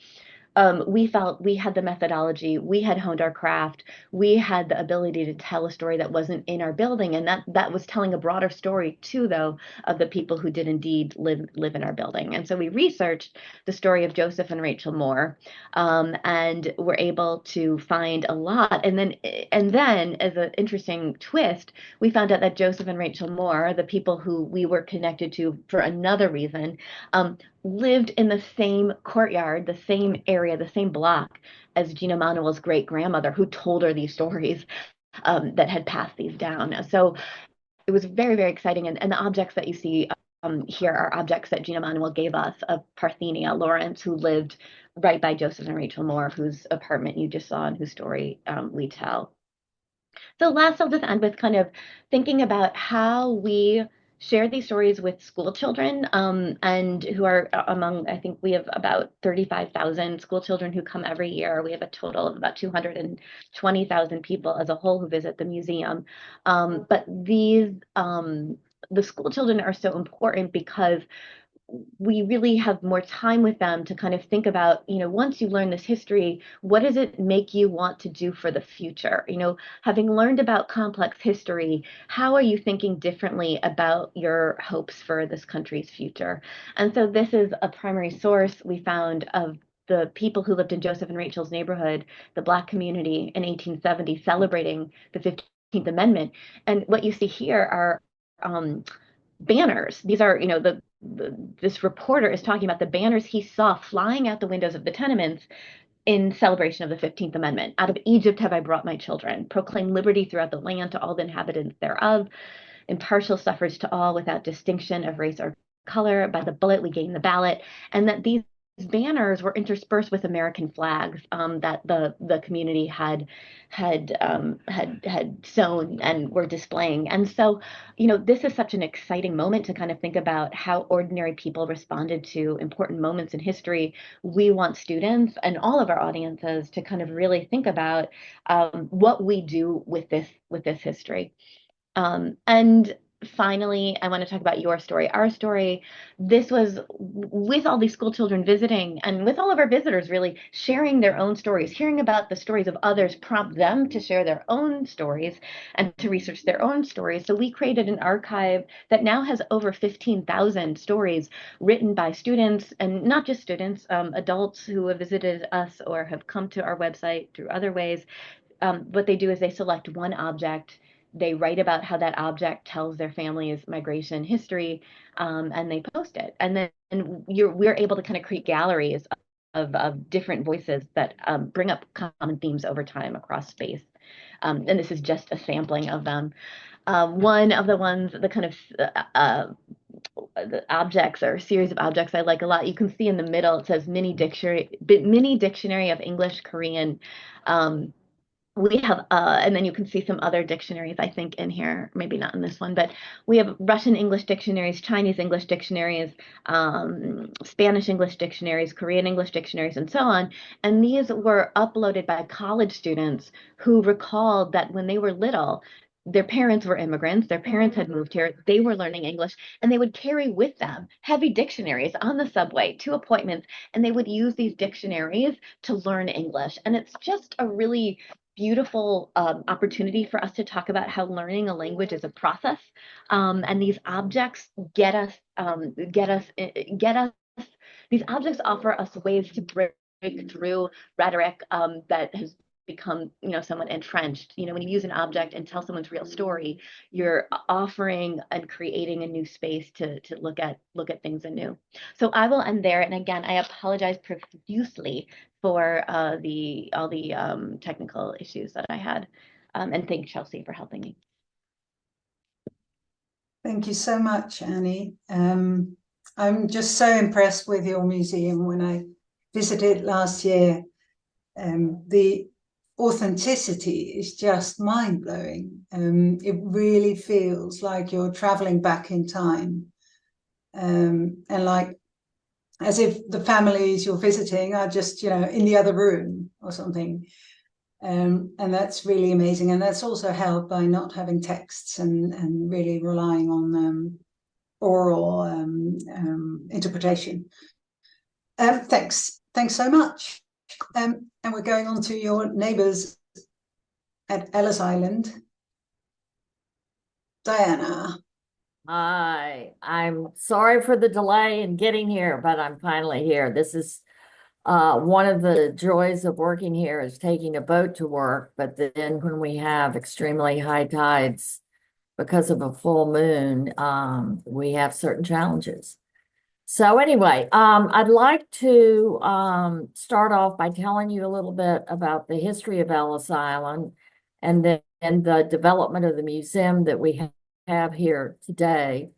we felt we had the methodology, we had honed our craft, we had the ability to tell a story that wasn't in our building, and that was telling a broader story too, though, of the people who did indeed live in our building. And so we researched the story of Joseph and Rachel Moore, and were able to find a lot. And then, as an interesting twist, we found out that Joseph and Rachel Moore, the people who we were connected to for another reason, lived in the same courtyard, the same area, the same block as Gina Manuel's great grandmother, who told her these stories that had passed these down. So it was very, very exciting. And the objects that you see here are objects that Gina Manuel gave us of Parthenia Lawrence, who lived right by Joseph and Rachel Moore, whose apartment you just saw and whose story we tell. So last, I'll just end with kind of thinking about how we share these stories with school children, and who are I think we have about 35,000 school children who come every year. We have a total of about 220,000 people as a whole who visit the museum. But the school children are so important because we really have more time with them to kind of think about, once you learn this history, what does it make you want to do for the future? Having learned about complex history, how are you thinking differently about your hopes for this country's future? And so this is a primary source we found of the people who lived in Joseph and Rachel's neighborhood, the Black community in 1870, celebrating the Amendment. And what you see here are banners. These are, this reporter is talking about the banners he saw flying out the windows of the tenements in celebration of the 15th Amendment. Out of Egypt have I brought my children. Proclaim liberty throughout the land to all the inhabitants thereof. Impartial suffrage to all without distinction of race or color. By the bullet we gain the ballot. And that these banners were interspersed with American flags that the community had sewn and were displaying. And so, this is such an exciting moment to kind of think about how ordinary people responded to important moments in history. We want students and all of our audiences to kind of really think about what we do with this history. And finally, I want to talk about your story, our story. This was with all these school children visiting and with all of our visitors really sharing their own stories, hearing about the stories of others, prompt them to share their own stories and to research their own stories. So we created an archive that now has over 15,000 stories written by students, and not just students, adults who have visited us or have come to our website through other ways. What they do is they select one object. They write about how that object tells their family's migration history, and they post it. And then we're able to kind of create galleries of different voices that bring up common themes over time across space. And this is just a sampling of them. One of the ones, the kind of the objects or series of objects I like a lot, you can see in the middle, it says mini dictionary of English, Korean. We have, and then you can see some other dictionaries, I think, in here, maybe not in this one, but we have Russian English dictionaries, Chinese English dictionaries, Spanish English dictionaries, Korean English dictionaries, and so on. And these were uploaded by college students who recalled that when they were little, their parents were immigrants, their parents had moved here, they were learning English, and they would carry with them heavy dictionaries on the subway to appointments, and they would use these dictionaries to learn English. And it's just a really beautiful opportunity for us to talk about how learning a language is a process, and these objects get us. These objects offer us ways to break through rhetoric that has become, somewhat entrenched. When you use an object and tell someone's real story, you're offering and creating a new space to look at things anew. So I will end there. And again, I apologize profusely for all the technical issues that I had. And thank Chelsea for helping me. Thank you so much, Annie. I'm just so impressed with your museum. When I visited last year, the authenticity is just mind-blowing. It really feels like you're traveling back in time, and like as if the families you're visiting are just, in the other room or something. And that's really amazing. And that's also helped by not having texts and really relying on oral interpretation. Thanks so much. And we're going on to your neighbours at Ellis Island. Diana. Hi, I'm sorry for the delay in getting here, but I'm finally here. This is one of the joys of working here is taking a boat to work, but then when we have extremely high tides because of a full moon, we have certain challenges. So anyway, I'd like to start off by telling you a little bit about the history of Ellis Island and then the development of the museum that we have here today.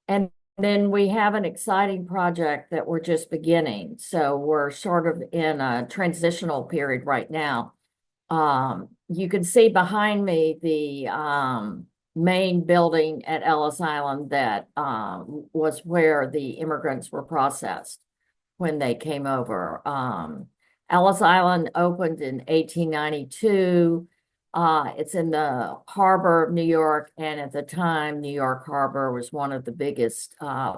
And then we have an exciting project that we're just beginning. So we're sort of in a transitional period right now. You can see behind me the main building at Ellis Island that was where the immigrants were processed when they came over. Ellis Island opened in 1892. It's in the harbor of New York, and at the time, New York Harbor was one of the biggest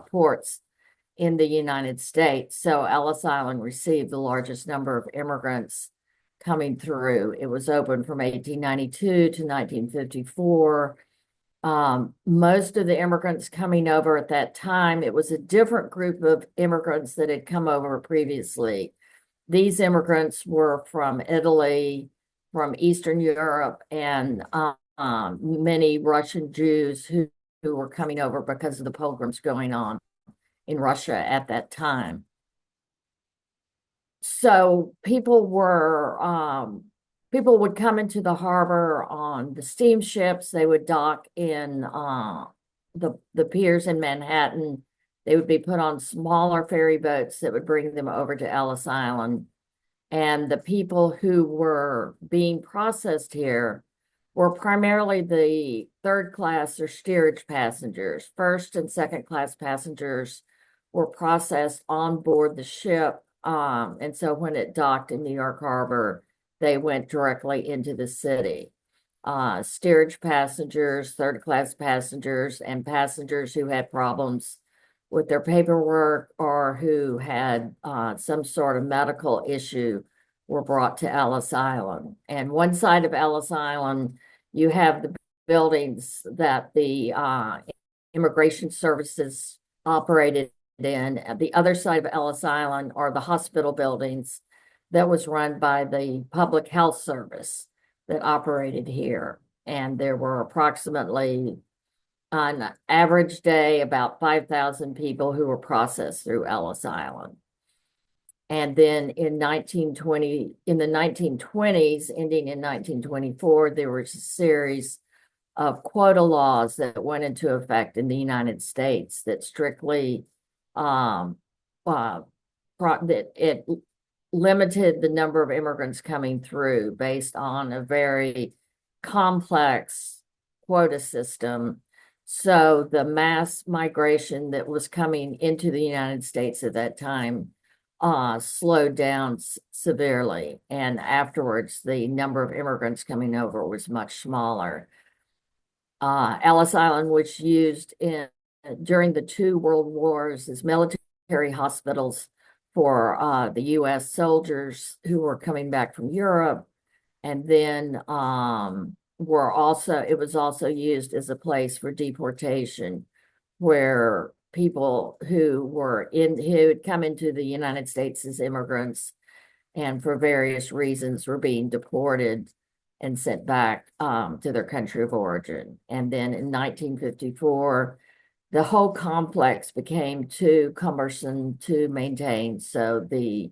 ports in the United States. So Ellis Island received the largest number of immigrants coming through. It was open from 1892 to 1954. Most of the immigrants coming over at that time, it was a different group of immigrants that had come over previously. These immigrants were from Italy, from Eastern Europe, and many Russian Jews who were coming over because of the pogroms going on in Russia at that time. So people would come into the harbor on the steamships. They would dock in the piers in Manhattan. They would be put on smaller ferry boats that would bring them over to Ellis Island. And the people who were being processed here were primarily the third class or steerage passengers. First and second class passengers were processed on board the ship. And so when it docked in New York Harbor, they went directly into the city. Steerage passengers, third class passengers, and passengers who had problems with their paperwork or who had some sort of medical issue were brought to Ellis Island. And one side of Ellis Island, you have the buildings that the immigration services operated in. At the other side of Ellis Island are the hospital buildings that was run by the public health service that operated here. And there were approximately, on an average day, about 5,000 people who were processed through Ellis Island. And then in the 1920s, ending in 1924, there was a series of quota laws that went into effect in the United States that strictly that it limited the number of immigrants coming through based on a very complex quota system. So the mass migration that was coming into the United States at that time slowed down severely. And afterwards, the number of immigrants coming over was much smaller. Ellis Island was used during the two world wars as military hospitals for the U.S. soldiers who were coming back from Europe. And then it was also used as a place for deportation, where people who had come into the United States as immigrants and for various reasons were being deported and sent back to their country of origin. And then in 1954, the whole complex became too cumbersome to maintain. So the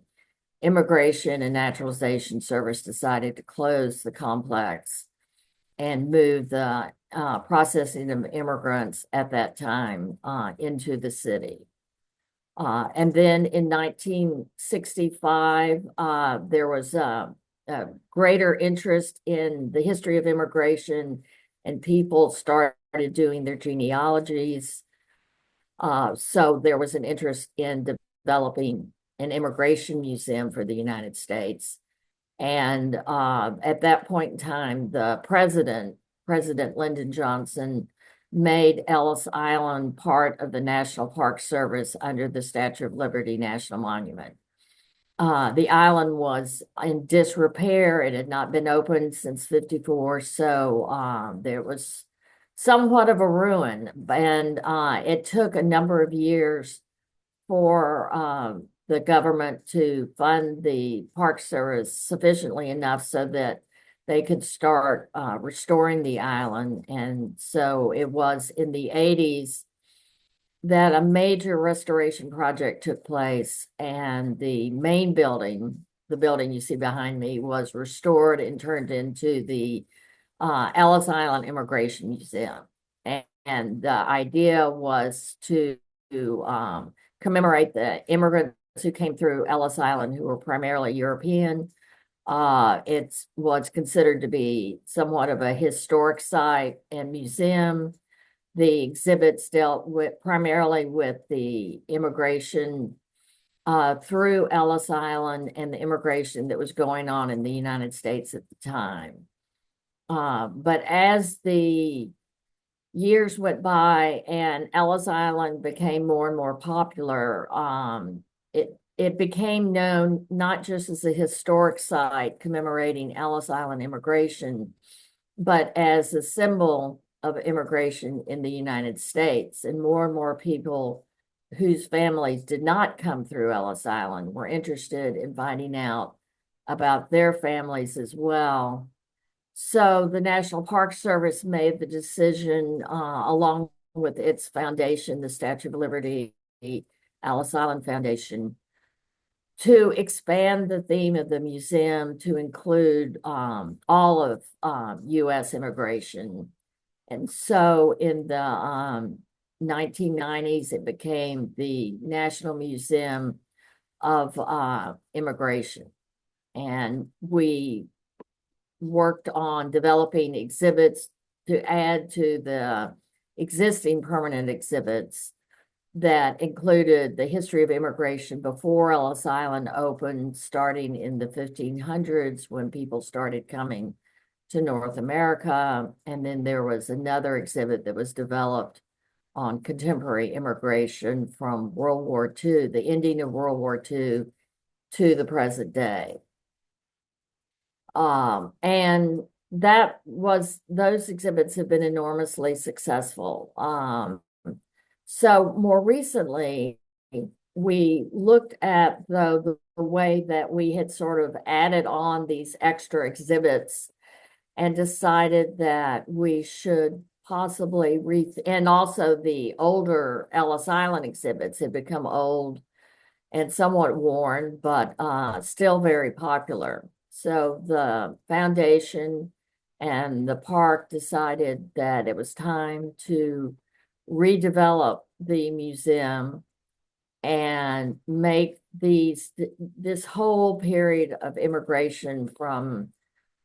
Immigration and Naturalization Service decided to close the complex and move the processing of immigrants at that time into the city. And then in 1965, there was a greater interest in the history of immigration, and people started doing their genealogies. So there was an interest in developing an immigration museum for the United States. And at that point in time, the President Lyndon Johnson, made Ellis Island part of the National Park Service under the Statue of Liberty National Monument. The island was in disrepair. It had not been opened since '54, so there was somewhat of a ruin. And it took a number of years for the government to fund the Park Service sufficiently enough so that they could start restoring the island. And so it was in the 80s that a major restoration project took place, and the main building, the building you see behind me, was restored and turned into the Ellis Island Immigration Museum. And the idea was to commemorate the immigrants who came through Ellis Island, who were primarily European. It was considered to be somewhat of a historic site and museum. The exhibits dealt primarily with the immigration through Ellis Island and the immigration that was going on in the United States at the time. But as the years went by and Ellis Island became more and more popular, it became known not just as a historic site commemorating Ellis Island immigration, but as a symbol of immigration in the United States. And more people whose families did not come through Ellis Island were interested in finding out about their families as well. So the National Park Service made the decision, along with its foundation, the Statue of Liberty, Ellis Island Foundation, to expand the theme of the museum to include all of U.S. immigration. And so in the 1990s, it became the National Museum of Immigration. And we worked on developing exhibits to add to the existing permanent exhibits that included the history of immigration before Ellis Island opened, starting in the 1500s when people started coming to North America. And then there was another exhibit that was developed on contemporary immigration from World War II, the ending of World War II to the present day. And those exhibits have been enormously successful. So more recently, we looked at the way that we had sort of added on these extra exhibits and decided that we should possibly and also the older Ellis Island exhibits had become old and somewhat worn, but still very popular. So the foundation and the park decided that it was time to redevelop the museum and make this whole period of immigration from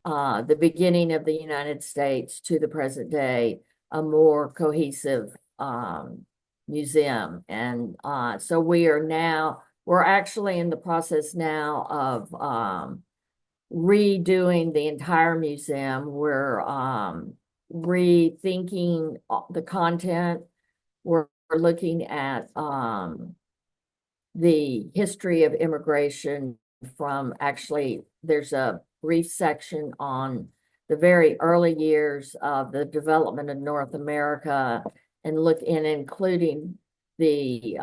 the beginning of the United States to the present day a more cohesive museum. And so we're actually in the process now of redoing the entire museum. We're rethinking the content. We're looking at the history of immigration from there's a brief section on the very early years of the development of North America and including the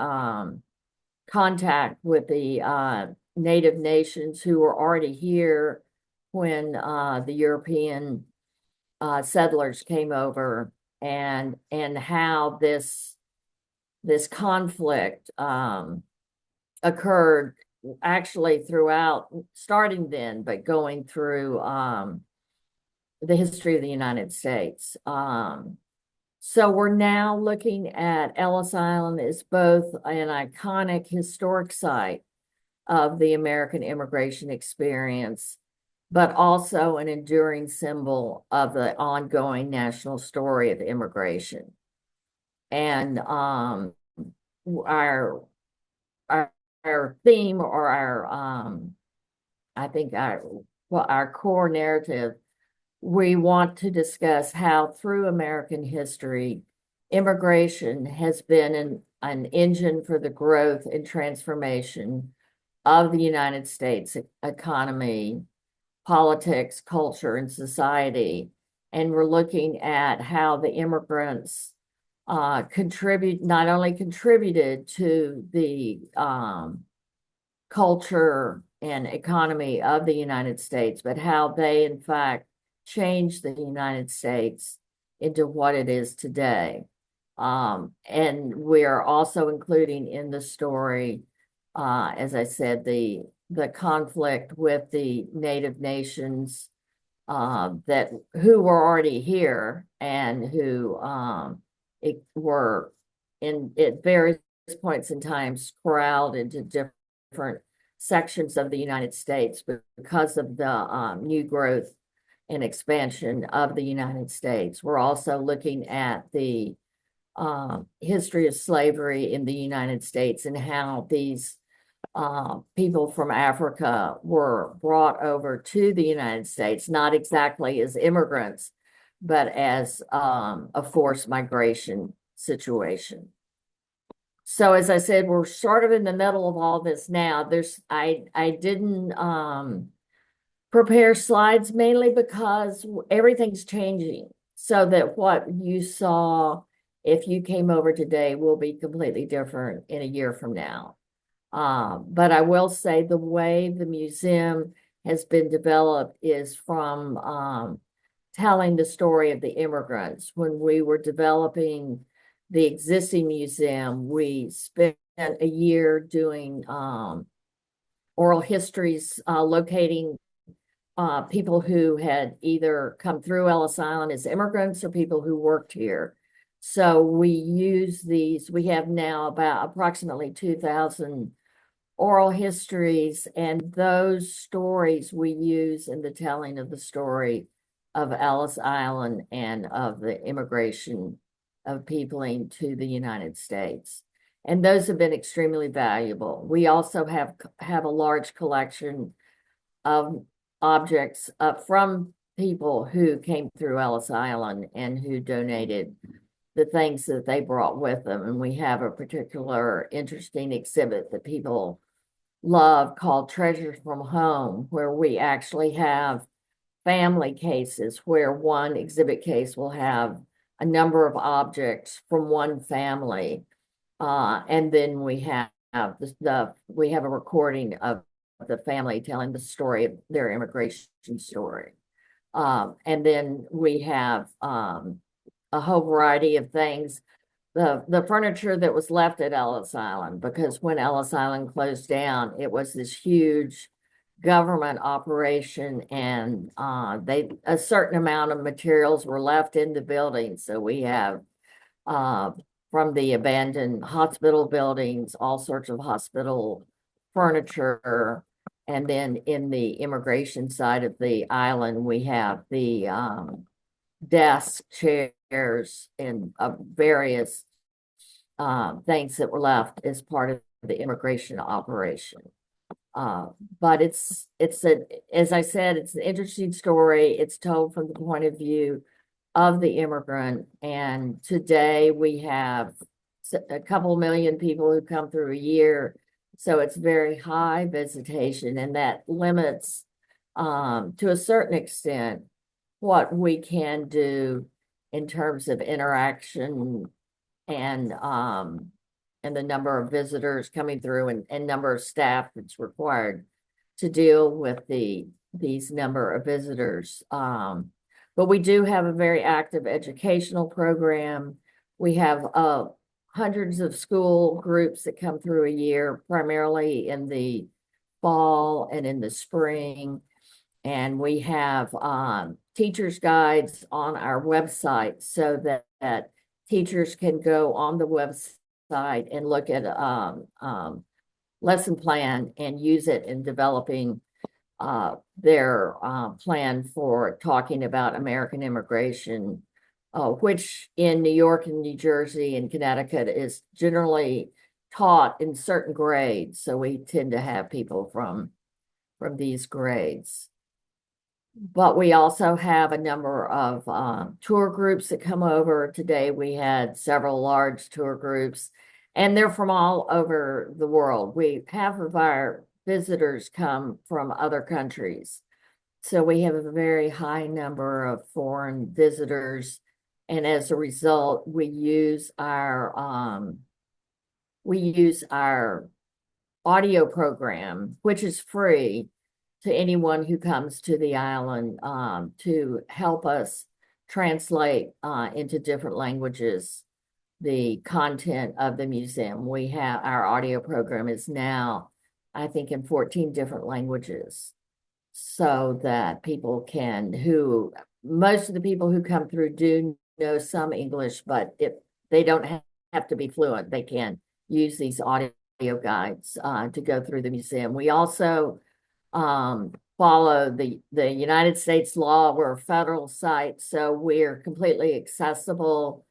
contact with the Native nations who were already here when the European settlers came over, and how this conflict occurred actually throughout, starting then, but going through the history of the United States. So we're now looking at Ellis Island as both an iconic historic site of the American immigration experience, but also an enduring symbol of the ongoing national story of immigration. And our theme, or our core narrative, we want to discuss how through American history, immigration has been an engine for the growth and transformation of the United States economy, politics, culture, and society. And we're looking at how the immigrants not only contributed to the culture and economy of the United States, but how they, in fact, changed the United States into what it is today. And we are also including in the story, as I said, the conflict with the Native nations who were already here and who were at various points in time corralled into different sections of the United States because of the new growth and expansion of the United States. We're also looking at the history of slavery in the United States and how these people from Africa were brought over to the United States, not exactly as immigrants, but as a forced migration situation. So as I said, we're sort of in the middle of all this now. I didn't prepare slides mainly because everything's changing, so that what you saw if you came over today will be completely different in a year from now. But I will say the way the museum has been developed is from telling the story of the immigrants. When we were developing the existing museum, we spent a year doing oral histories, locating people who had either come through Ellis Island as immigrants or people who worked here. So we use these, we have now about approximately 2,000 oral histories, and those stories we use in the telling of the story of Ellis Island and of the immigration of peopling to the United States. And those have been extremely valuable. We also have a large collection of objects from people who came through Ellis Island and who donated the things that they brought with them. And we have a particular interesting exhibit that people love called Treasures from Home, where we actually have family cases where one exhibit case will have a number of objects from one family. And then we have we have a recording of the family telling the story of their immigration story. And then we have a whole variety of things. The furniture that was left at Ellis Island, because when Ellis Island closed down, it was this huge government operation, and a certain amount of materials were left in the building. So we have from the abandoned hospital buildings, all sorts of hospital furniture. And then in the immigration side of the island, we have the desks, chairs, and various things that were left as part of the immigration operation. But it's as I said, it's an interesting story. It's told from the point of view of the immigrant. And today we have a couple million people who come through a year. So it's very high visitation, and that limits to a certain extent what we can do in terms of interaction and the number of visitors coming through and number of staff that's required to deal with these number of visitors. But we do have a very active educational program. We have hundreds of school groups that come through a year, primarily in the fall and in the spring. And we have teachers' guides on our website so that teachers can go on the website and look at lesson plan and use it in developing their plan for talking about American immigration, which in New York and New Jersey and Connecticut is generally taught in certain grades. So we tend to have people from these grades. But we also have a number of tour groups that come over. Today we had several large tour groups, and they're from all over the world. Half of our visitors come from other countries. So we have a very high number of foreign visitors. And as a result, we use our audio program, which is free to anyone who comes to the island, to help us translate into different languages the content of the museum. We have our audio program is now, I think, in 14 different languages, so that people can, most of the people who come through do know some English, but if they don't have to be fluent, they can use these audio guides to go through the museum. We also follow the United States law. We're a federal site, so we're completely accessible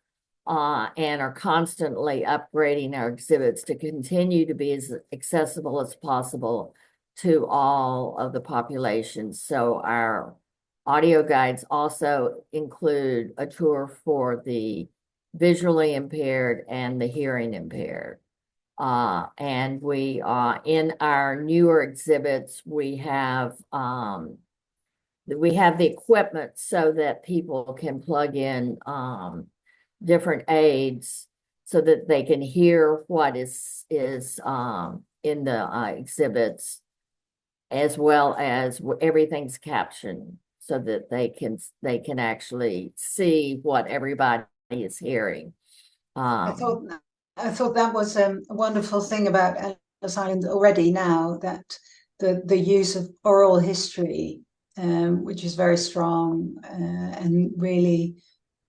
and are constantly upgrading our exhibits to continue to be as accessible as possible to all of the population. So our audio guides also include a tour for the visually impaired and the hearing impaired. And we in our newer exhibits, we have the equipment so that people can plug in different aids so that they can hear what is in the exhibits, as well as everything's captioned. so that they can actually see what everybody is hearing. I thought that was a wonderful thing about Ellis Island already now, that the use of oral history, which is very strong and really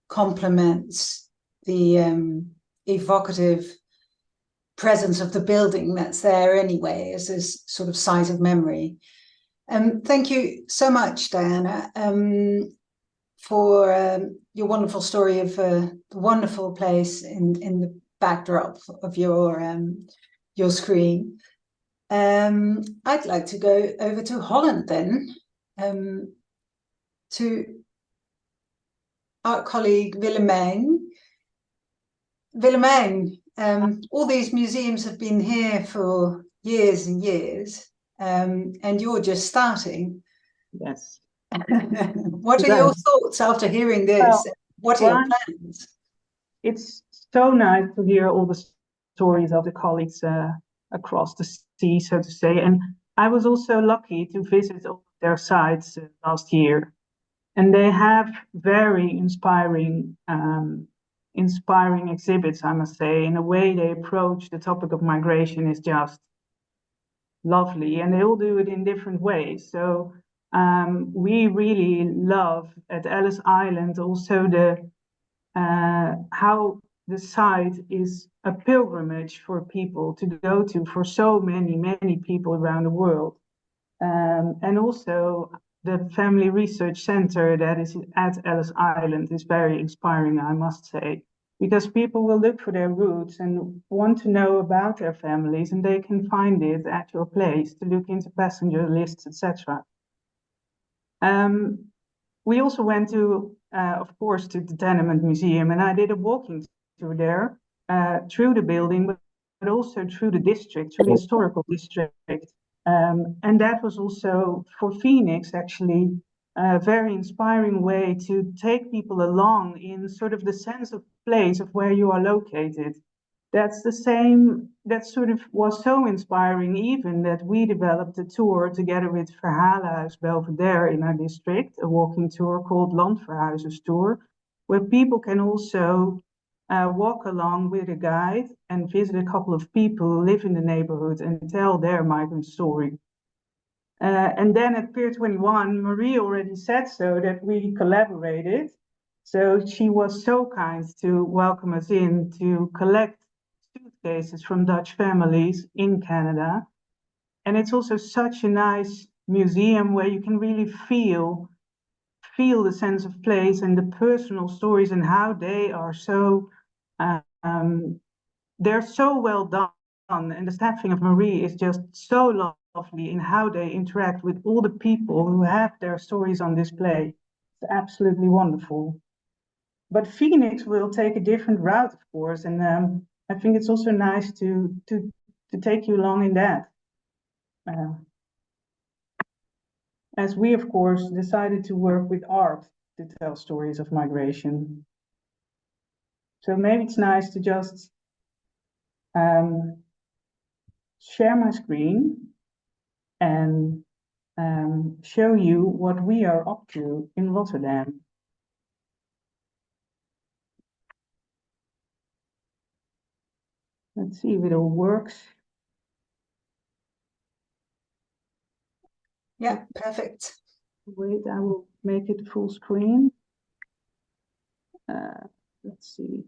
complements the evocative presence of the building that's there anyway as this sort of site of memory. Thank you so much, Diana, for your wonderful story of the wonderful place in the backdrop of your screen. I'd like to go over to Holland then, to our colleague Willemijn. Willemijn, all these museums have been here for years and years, and you're just starting. Yes. What are your thoughts after hearing this? Well, what are your plans? It's so nice to hear all the stories of the colleagues across the sea, so to say. And I was also lucky to visit all their sites last year. And they have very inspiring exhibits, I must say. In the way they approach the topic of migration is just lovely. And they all do it in different ways. So we really love at Ellis Island also how the site is a pilgrimage for people to go to for so many people around the world. And also the Family Research Center that is at Ellis Island is very inspiring, I must say, because people will look for their roots and want to know about their families, and they can find it at your place to look into passenger lists, etc. We also went to, of course, to the Tenement Museum, and I did a walking tour there through the building, but also through the district, through the historical district. And that was also for Phoenix actually a very inspiring way to take people along in sort of the sense of place of where you are located. That's the same, that sort of was so inspiring even that we developed a tour together with Verhalen Belvedere in our district, a walking tour called Landverhuizers Tour, where people can also walk along with a guide and visit a couple of people who live in the neighborhood and tell their migrant story. And then at Pier 21, Marie already said so that we collaborated. So she was so kind to welcome us in to collect suitcases from Dutch families in Canada. And it's also such a nice museum where you can really feel the sense of place and the personal stories and how they are so they're so well done, and the staffing of Marie is just so lovely in how they interact with all the people who have their stories on display. It's absolutely wonderful. But Phoenix will take a different route, of course, and I think it's also nice to take you along in that. As we, of course, decided to work with art to tell stories of migration. So maybe it's nice to just share my screen and show you what we are up to in Rotterdam. Let's see if it all works. Yeah, perfect. Wait, I will make it full screen. Let's see.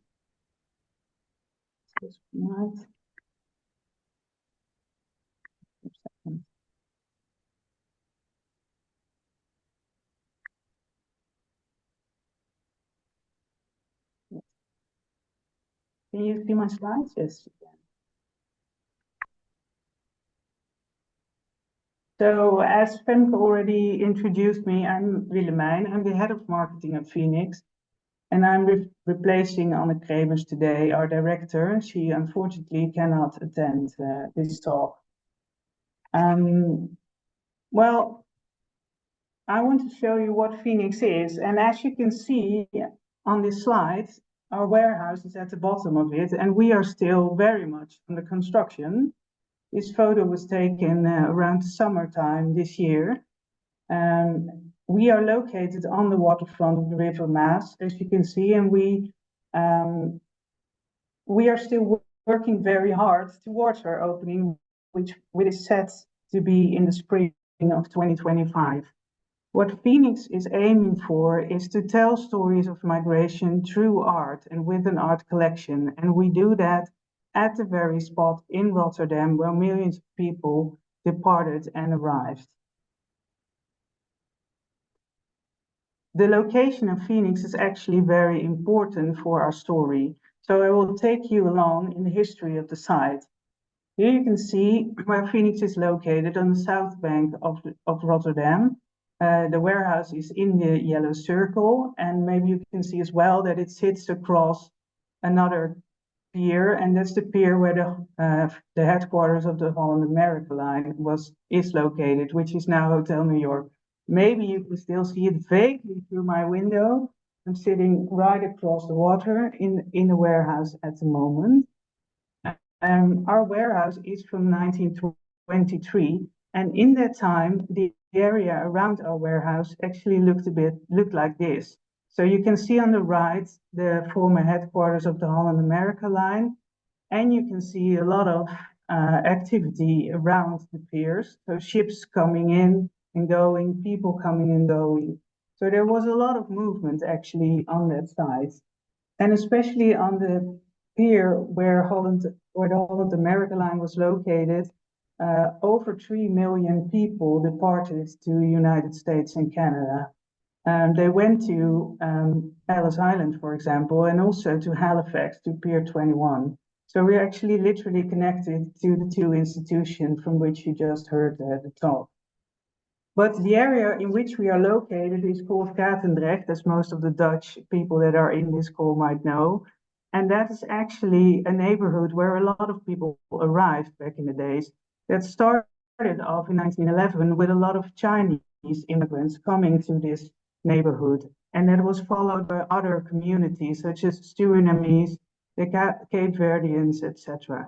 This might. Can you see my slides? Yes, you can. So as Femke already introduced me, I'm Willemijn. I'm the head of marketing at Phoenix. And I'm replacing Anne Kremers today, our director. She unfortunately cannot attend this talk. Well, I want to show you what Phoenix is. And as you can see on this slide, our warehouse is at the bottom of it, and we are still very much under construction. This photo was taken around summertime this year. we are located on the waterfront of the River Maas, as you can see, and we are still working very hard towards our opening, which is set to be in the spring of 2025. What Phoenix is aiming for is to tell stories of migration through art and with an art collection. And we do that at the very spot in Rotterdam where millions of people departed and arrived. The location of Phoenix is actually very important for our story. So I will take you along in the history of the site. Here you can see where Phoenix is located on the south bank of Rotterdam. The warehouse is in the yellow circle, and maybe you can see as well that it sits across another pier, and that's the pier where the headquarters of the Holland America line is located, which is now Hotel New York. Maybe you can still see it vaguely through my window. I'm sitting right across the water in the warehouse at the moment. Our warehouse is from 1923, and in that time, the area around our warehouse actually looked like this. So you can see on the right the former headquarters of the Holland America line, and you can see a lot of activity around the piers. So ships coming in and going, people coming and going. So there was a lot of movement actually on that side, and especially on the pier where the Holland America line was located. Over 3 million people departed to the United States and Canada. They went to Ellis Island, for example, and also to Halifax, to Pier 21. So we're actually literally connected to the two institutions from which you just heard the talk. But the area in which we are located is called Katendrecht, as most of the Dutch people that are in this call might know. And that is actually a neighborhood where a lot of people arrived back in the days. That started off in 1911 with a lot of Chinese immigrants coming to this neighborhood. And that was followed by other communities such as Surinamese, the Cape Verdeans, etc.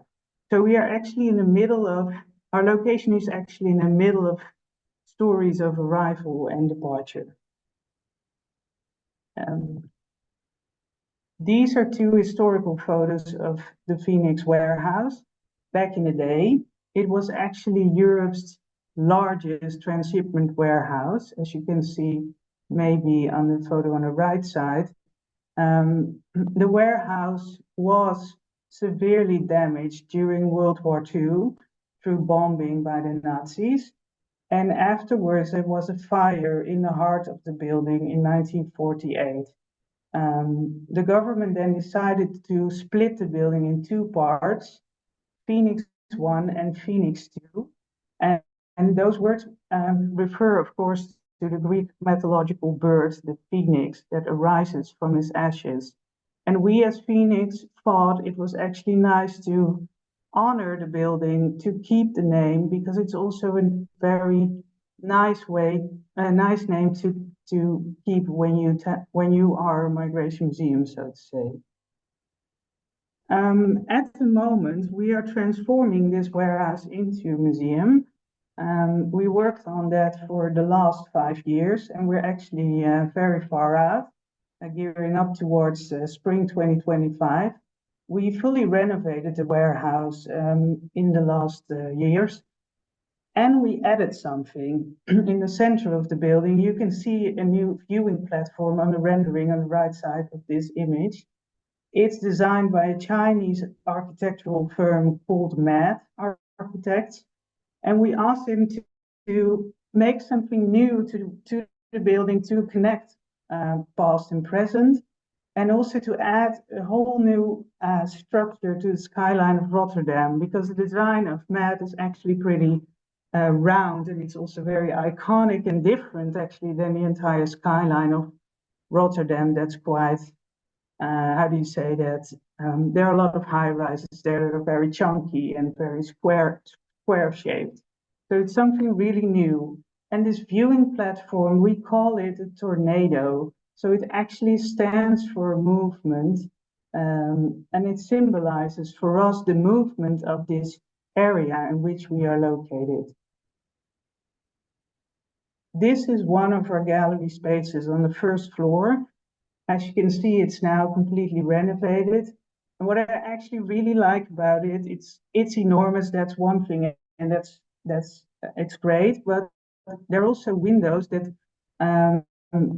So we are actually in the middle of, our location is actually in the middle of stories of arrival and departure. These are two historical photos of the Phoenix warehouse. Back in the day, it was actually Europe's largest transshipment warehouse, as you can see maybe on the photo on the right side. The warehouse was severely damaged during World War II through bombing by the Nazis. And afterwards, there was a fire in the heart of the building in 1948. The government then decided to split the building in two parts, Phoenix 1 and Phoenix 2. And those words refer, of course, to the Greek mythological bird, the phoenix, that arises from his ashes. And we as Phoenix thought it was actually nice to honor the building, to keep the name, because it's also a very nice name to keep when you are a migration museum, so to say. At the moment, we are transforming this warehouse into a museum. We worked on that for the last 5 years, and we're actually very far out, gearing up towards spring 2025. We fully renovated the warehouse in the last years, and we added something. In the center of the building, you can see a new viewing platform on the rendering on the right side of this image. It's designed by a Chinese architectural firm called Mad Architects, and we asked him to make something new to the building to connect past and present, and also to add a whole new structure to the skyline of Rotterdam, because the design of Mad is actually pretty round, and it's also very iconic and different actually than the entire skyline of Rotterdam. That's quite, how do you say that? There are a lot of high rises there that are very chunky and very square shaped. So it's something really new. And this viewing platform, we call it a tornado. So it actually stands for movement, and it symbolizes for us the movement of this area in which we are located. this is one of our gallery spaces on the first floor. As you can see, it's now completely renovated. And what I actually really like about it, it's enormous, that's one thing, and it's great, but there are also windows that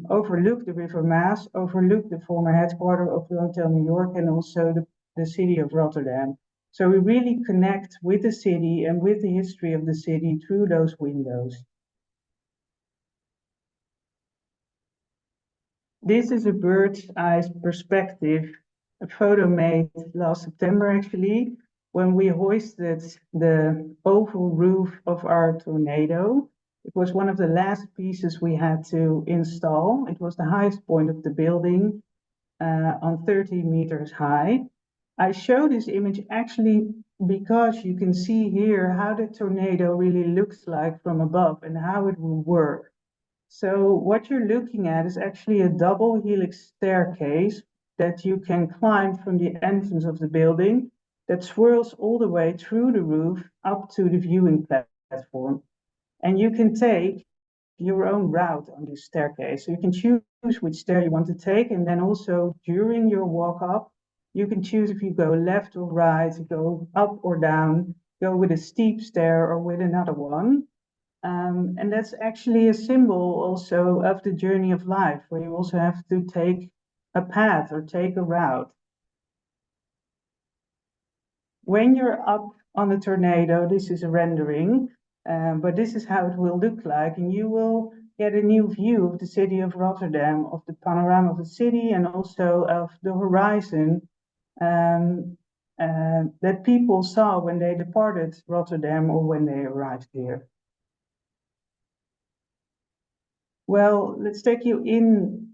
overlook the River Maas, overlook the former headquarters of the Hotel New York, and also the city of Rotterdam. So we really connect with the city and with the history of the city through those windows. This is a bird's eye perspective, a photo made last September actually, when we hoisted the oval roof of our tornado. It was one of the last pieces we had to install. It was the highest point of the building, on 30 meters high. I show this image actually because you can see here how the tornado really looks like from above and how it will work. So what you're looking at is actually a double helix staircase that you can climb from the entrance of the building that swirls all the way through the roof up to the viewing platform. And you can take your own route on this staircase. So you can choose which stair you want to take, and then also during your walk up, you can choose if you go left or right, go up or down, go with a steep stair or with another one. And that's actually a symbol also of the journey of life, where you also have to take a path or take a route. When you're up on the tornado, this is a rendering, but this is how it will look like, and you will get a new view of the city of Rotterdam, of the panorama of the city, and also of the horizon that people saw when they departed Rotterdam or when they arrived here. Well, let's take you in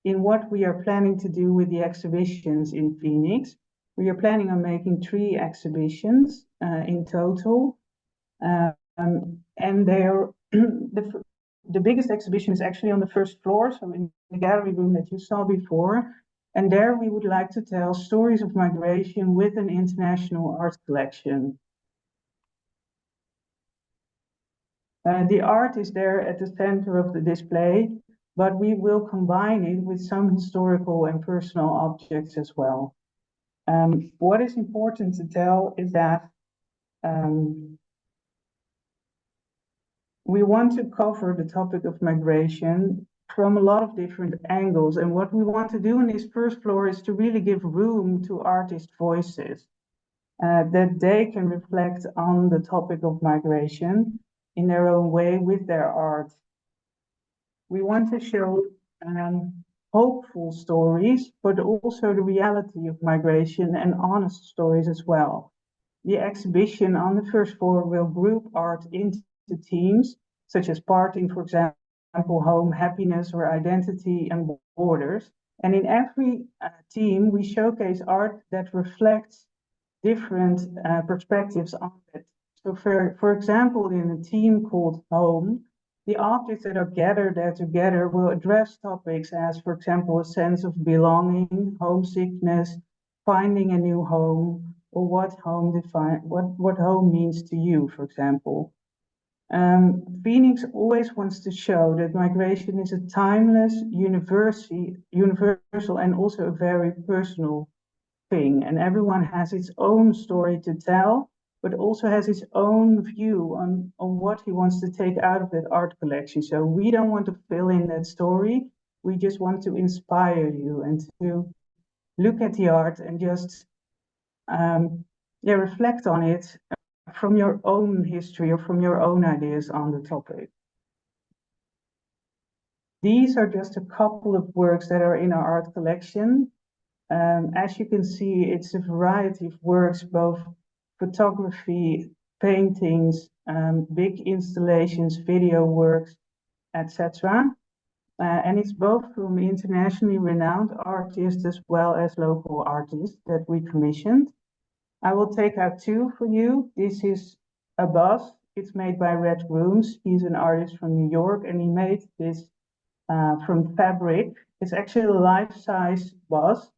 what we are planning to do with the exhibitions in Phoenix. We are planning on making 3 exhibitions in total. And they're the biggest exhibition is actually on the first floor, so in the gallery room that you saw before. And there we would like to tell stories of migration with an international art collection. The art is there at the center of the display, but we will combine it with some historical and personal objects as well. What is important to tell is that we want to cover the topic of migration from a lot of different angles. And what we want to do in this first floor is to really give room to artist voices, that they can reflect on the topic of migration in their own way with their art. We want to show hopeful stories, but also the reality of migration and honest stories as well. The exhibition on the first floor will group art into themes, such as parting, for example, home, happiness, or identity and borders. And in every theme, we showcase art that reflects different perspectives on it. So for example, in a theme called Home, the objects that are gathered there together will address topics as, for example, a sense of belonging, homesickness, finding a new home, or what home means to you, for example. Phoenix always wants to show that migration is a timeless, universal, and also a very personal thing, and everyone has its own story to tell, but also has his own view on what he wants to take out of that art collection. So we don't want to fill in that story. We just want to inspire you and to look at the art and just reflect on it from your own history or from your own ideas on the topic. These are just a couple of works that are in our art collection. As you can see, it's a variety of works, both photography, paintings, big installations, video works, etc. And it's both from internationally renowned artists as well as local artists that we commissioned. I will take out 2 for you. This is a bus. It's made by Red Rooms. He's an artist from New York, and he made this from fabric. It's actually a life-size bus.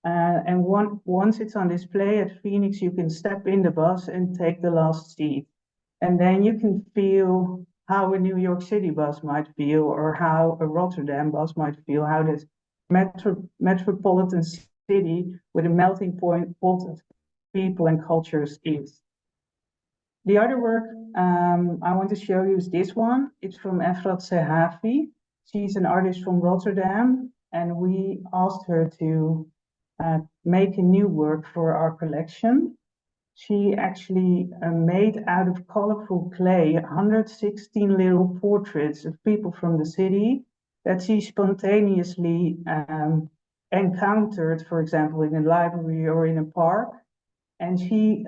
And once it's on display at Phoenix, you can step in the bus and take the last seat. And then you can feel how a New York City bus might feel, or how a Rotterdam bus might feel, how this metropolitan city with a melting pot of people and cultures is. The other work I want to show you is this one. It's from Efrat Sehafi. She's an artist from Rotterdam, and we asked her to make a new work for our collection. She actually made out of colorful clay 116 little portraits of people from the city that she spontaneously encountered, for example, in a library or in a park. And she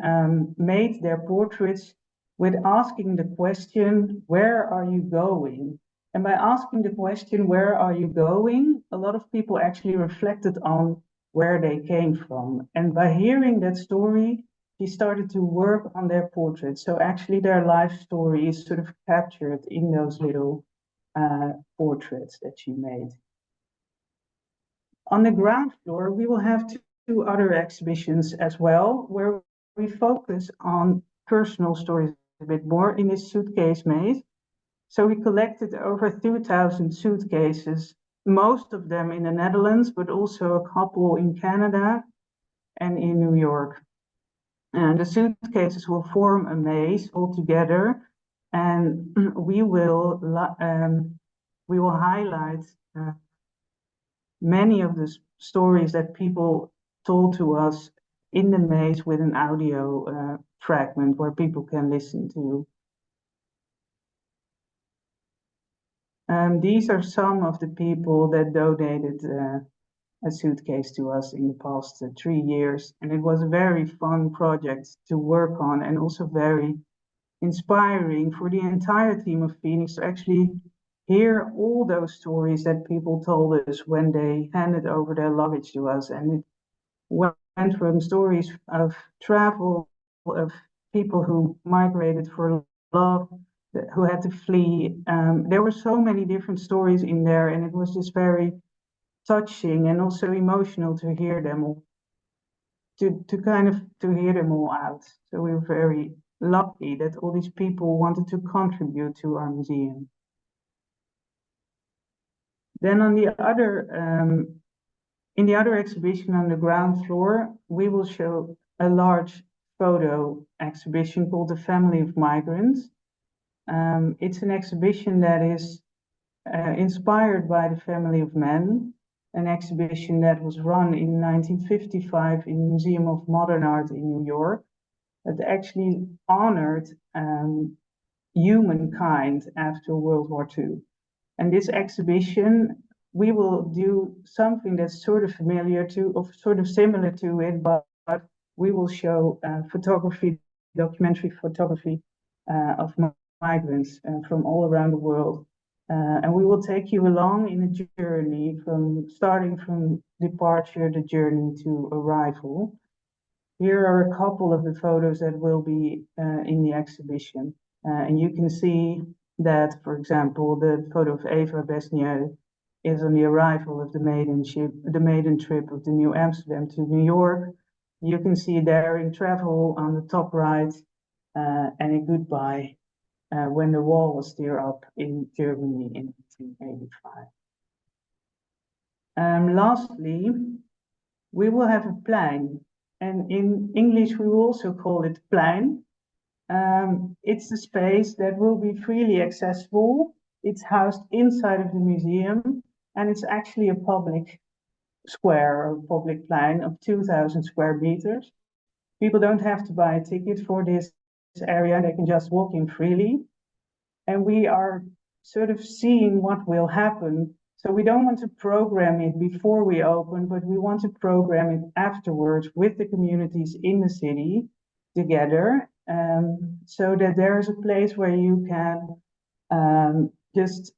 made their portraits with asking the question, where are you going? And by asking the question, where are you going? A lot of people actually reflected on where they came from. And by hearing that story, she started to work on their portraits. So actually their life story is sort of captured in those little portraits that she made. On the ground floor, we will have two other exhibitions as well, where we focus on personal stories a bit more in this suitcase maze. So we collected over 2,000 suitcases, most of them in the Netherlands, but also a couple in Canada and in New York. And the suitcases will form a maze all together, and we will highlight many of the stories that people told to us in the maze with an audio fragment where people can listen to. These are some of the people that donated a suitcase to us in the past 3 years, and it was a very fun project to work on, and also very inspiring for the entire team of Phoenix to actually hear all those stories that people told us when they handed over their luggage to us. And it went from stories of travel, of people who migrated for love, who had to flee. There were so many different stories in there, and it was just very touching and also emotional to hear them all, to hear them all out. So we were very lucky that all these people wanted to contribute to our museum. Then on the other, in the other exhibition on the ground floor, we will show a large photo exhibition called The Family of Migrants. It's an exhibition that is inspired by the family of men, an exhibition that was run in 1955 in the Museum of Modern Art in New York, that actually honored humankind after World War II. And this exhibition, we will do something that's sort of familiar to, or sort of similar to it, but we will show photography, documentary photography of migrants from all around the world. And we will take you along in a journey starting from departure, the journey to arrival. Here are a couple of the photos that will be in the exhibition. And you can see that, for example, the photo of Eva Besnier is on the arrival of the maiden trip of the New Amsterdam to New York. You can see there in travel on the top right, and a goodbye when the wall was still up in Germany in 1985. Lastly, we will have a plein, and in English we will also call it plein. It's a space that will be freely accessible. It's housed inside of the museum, and it's actually a public square or public plein of 2,000 square meters. People don't have to buy a ticket for this area, they can just walk in freely. And we are sort of seeing what will happen. So we don't want to program it before we open, but we want to program it afterwards with the communities in the city together, so that there is a place where you can just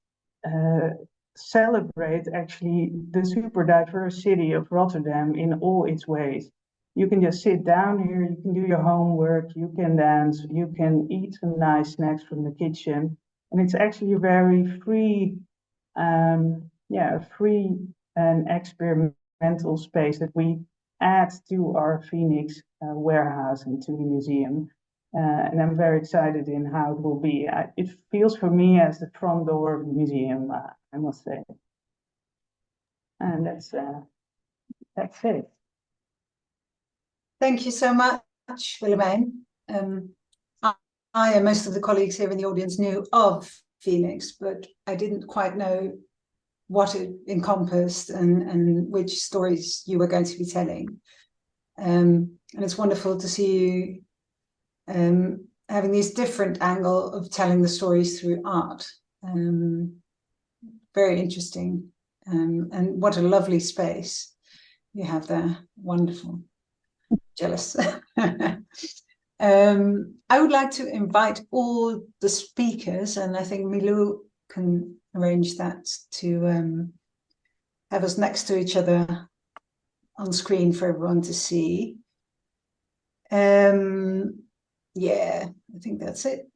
celebrate actually the super diverse city of Rotterdam in all its ways. You can just sit down here, you can do your homework, you can dance, you can eat some nice snacks from the kitchen. And it's actually a very free, free and experimental space that we add to our Phoenix warehouse and to the museum. And I'm very excited in how it will be. It feels for me as the front door of the museum, I must say. And that's it. Thank you so much, Willemijn. I and most of the colleagues here in the audience knew of Phoenix, but I didn't quite know what it encompassed and which stories you were going to be telling. And it's wonderful to see you having this different angle of telling the stories through art. Very interesting. And what a lovely space you have there. Wonderful. Jealous. I would like to invite all the speakers, and I think Milou can arrange that, to have us next to each other on screen for everyone to see. Yeah, I think that's it.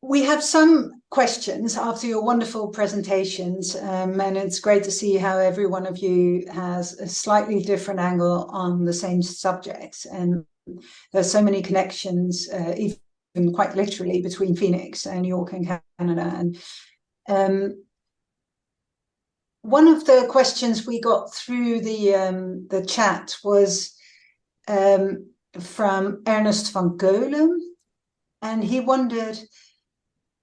We have some questions after your wonderful presentations, and it's great to see how every one of you has a slightly different angle on the same subjects. And there's so many connections, even quite literally, between Phoenix and New York and Canada. And one of the questions we got through the chat was from Ernest van Keulen, and he wondered,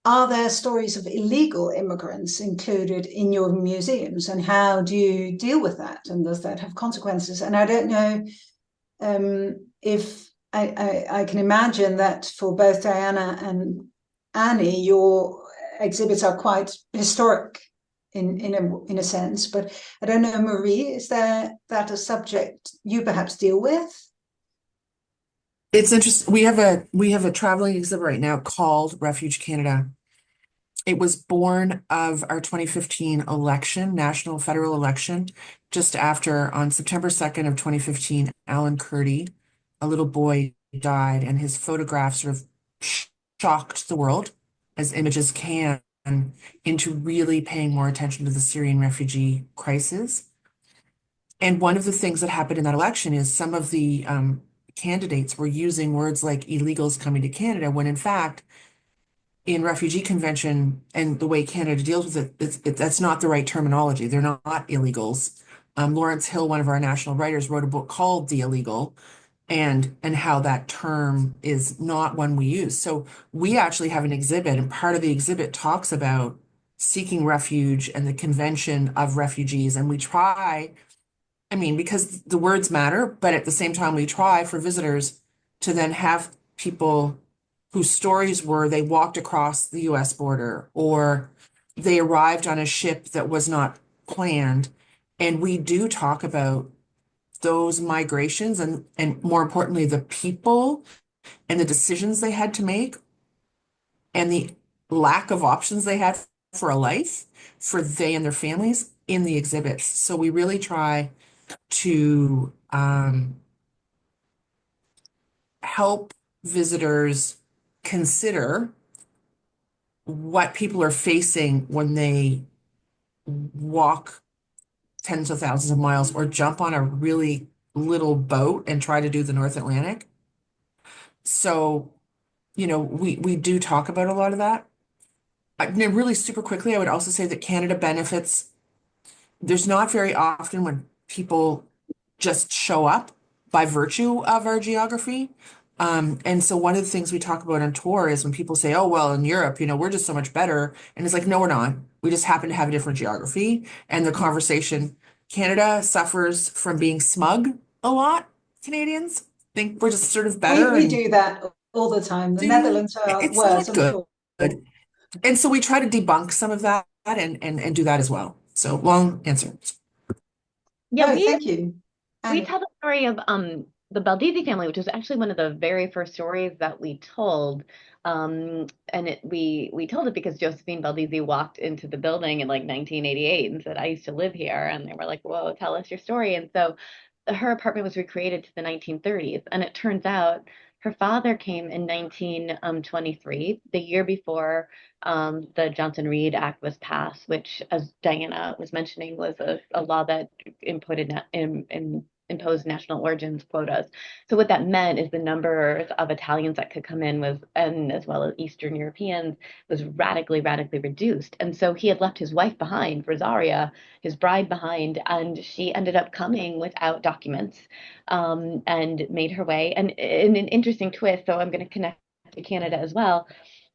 are there stories of illegal immigrants included in your museums, and how do you deal with that, and does that have consequences? And I don't know if I can imagine that for both Diana and Annie, your exhibits are quite historic in a sense, but I don't know, Marie, is that a subject you perhaps deal with? It's interesting. We have a traveling exhibit right now called Refuge Canada. It was born of our 2015 election, national federal election, just after, on September 2nd of 2015, Alan Kurdi, a little boy, died, and his photograph sort of shocked the world, as images can, into really paying more attention to the Syrian refugee crisis. And one of the things that happened in that election is some of the candidates were using words like illegals coming to Canada, when in fact, in refugee convention and the way Canada deals with it, that's not the right terminology. They're not illegals. Lawrence Hill, one of our national writers, wrote a book called The Illegal, and how that term is not one we use. So we actually have an exhibit, and part of the exhibit talks about seeking refuge and the convention of refugees. And we try, I mean, because the words matter, but at the same time, we try for visitors to then have people whose stories were they walked across the US border, or they arrived on a ship that was not planned. And we do talk about those migrations and more importantly, the people and the decisions they had to make and the lack of options they had for a life for they and their families in the exhibits. So we really try to help visitors consider what people are facing when they walk tens of thousands of miles or jump on a really little boat and try to do the North Atlantic. So, we do talk about a lot of that. Really super quickly, I would also say that Canada benefits. There's not very often when people just show up by virtue of our geography. And so one of the things we talk about on tour is when people say, oh, well, in Europe, we're just so much better. And it's like, no, we're not. We just happen to have a different geography. And the conversation, Canada suffers from being smug a lot. Canadians think we're just sort of better. We do that all the time. The Netherlands are it's worse, not good. I'm sure. And so we try to debunk some of that and do that as well. So long answer. Yeah, thank you. We tell the story of the Baldizzi family, which was actually one of the very first stories that we told. And we told it because Josephine Baldizzi walked into the building in like 1988 and said, I used to live here. And they were like, whoa, tell us your story. And so her apartment was recreated to the 1930s. And it turns out her father came in 1923, the year before the Johnson-Reed Act was passed, which, as Diana was mentioning, was a law that imposed imposed national origins quotas. So what that meant is the numbers of Italians that could come in was, and as well as Eastern Europeans, was radically, radically reduced. And so he had left his wife behind, Rosaria, his bride behind, and she ended up coming without documents, and made her way. And in an interesting twist, so I'm going to connect to Canada as well.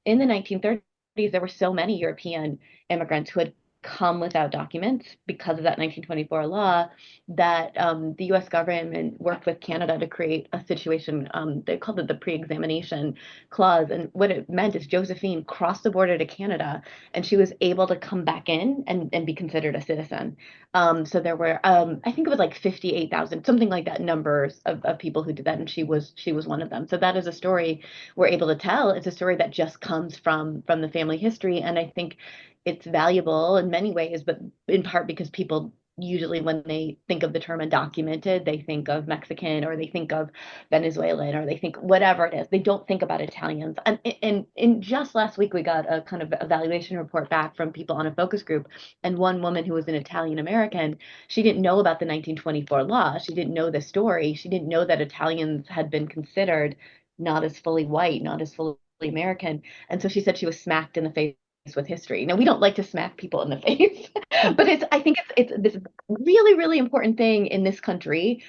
In the 1930s, there were so many European immigrants who had come without documents because of that 1924 law that the U.S. government worked with Canada to create a situation. They called it the pre-examination clause. And what it meant is Josephine crossed the border to Canada and she was able to come back in and be considered a citizen. So there were, I think it was like 58,000, something like that, numbers of people who did that. And she was one of them. So that is a story we're able to tell. It's a story that just comes from the family history. And I think it's valuable in many ways, but in part because people usually, when they think of the term undocumented, they think of Mexican or they think of Venezuelan or they think whatever it is. They don't think about Italians. And just last week, we got a kind of evaluation report back from people on a focus group. And one woman who was an Italian American, she didn't know about the 1924 law. She didn't know the story. She didn't know that Italians had been considered not as fully white, not as fully American. And so she said she was smacked in the face with history. Now, we don't like to smack people in the face, but I think it's this really, really important thing in this country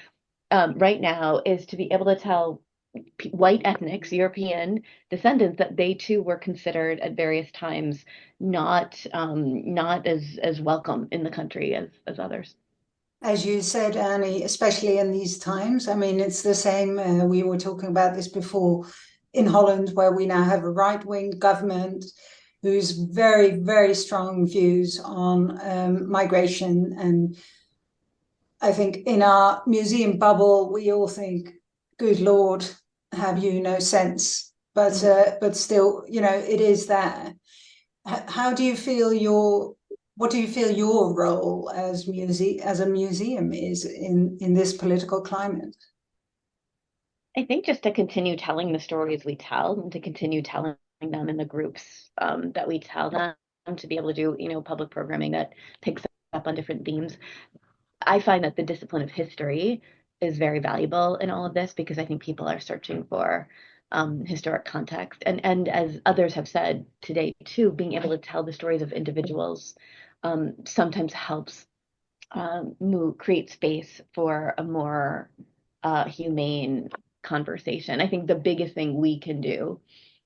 right now is to be able to tell white ethnics, European descendants, that they too were considered at various times not as welcome in the country as others. As you said, Annie, especially in these times, I mean, it's the same. We were talking about this before in Holland, where we now have a right-wing government who's very, very strong views on migration. And I think in our museum bubble, we all think, good Lord, have you no sense? But still, it is there. How do you feel what do you feel your role as a museum is in this political climate? I think just to continue telling the stories we tell and to continue telling them in the groups that we tell them, to be able to do, public programming that picks up on different themes. I find that the discipline of history is very valuable in all of this because I think people are searching for historic context. And as others have said today too, being able to tell the stories of individuals sometimes helps create space for a more humane conversation. I think the biggest thing we can do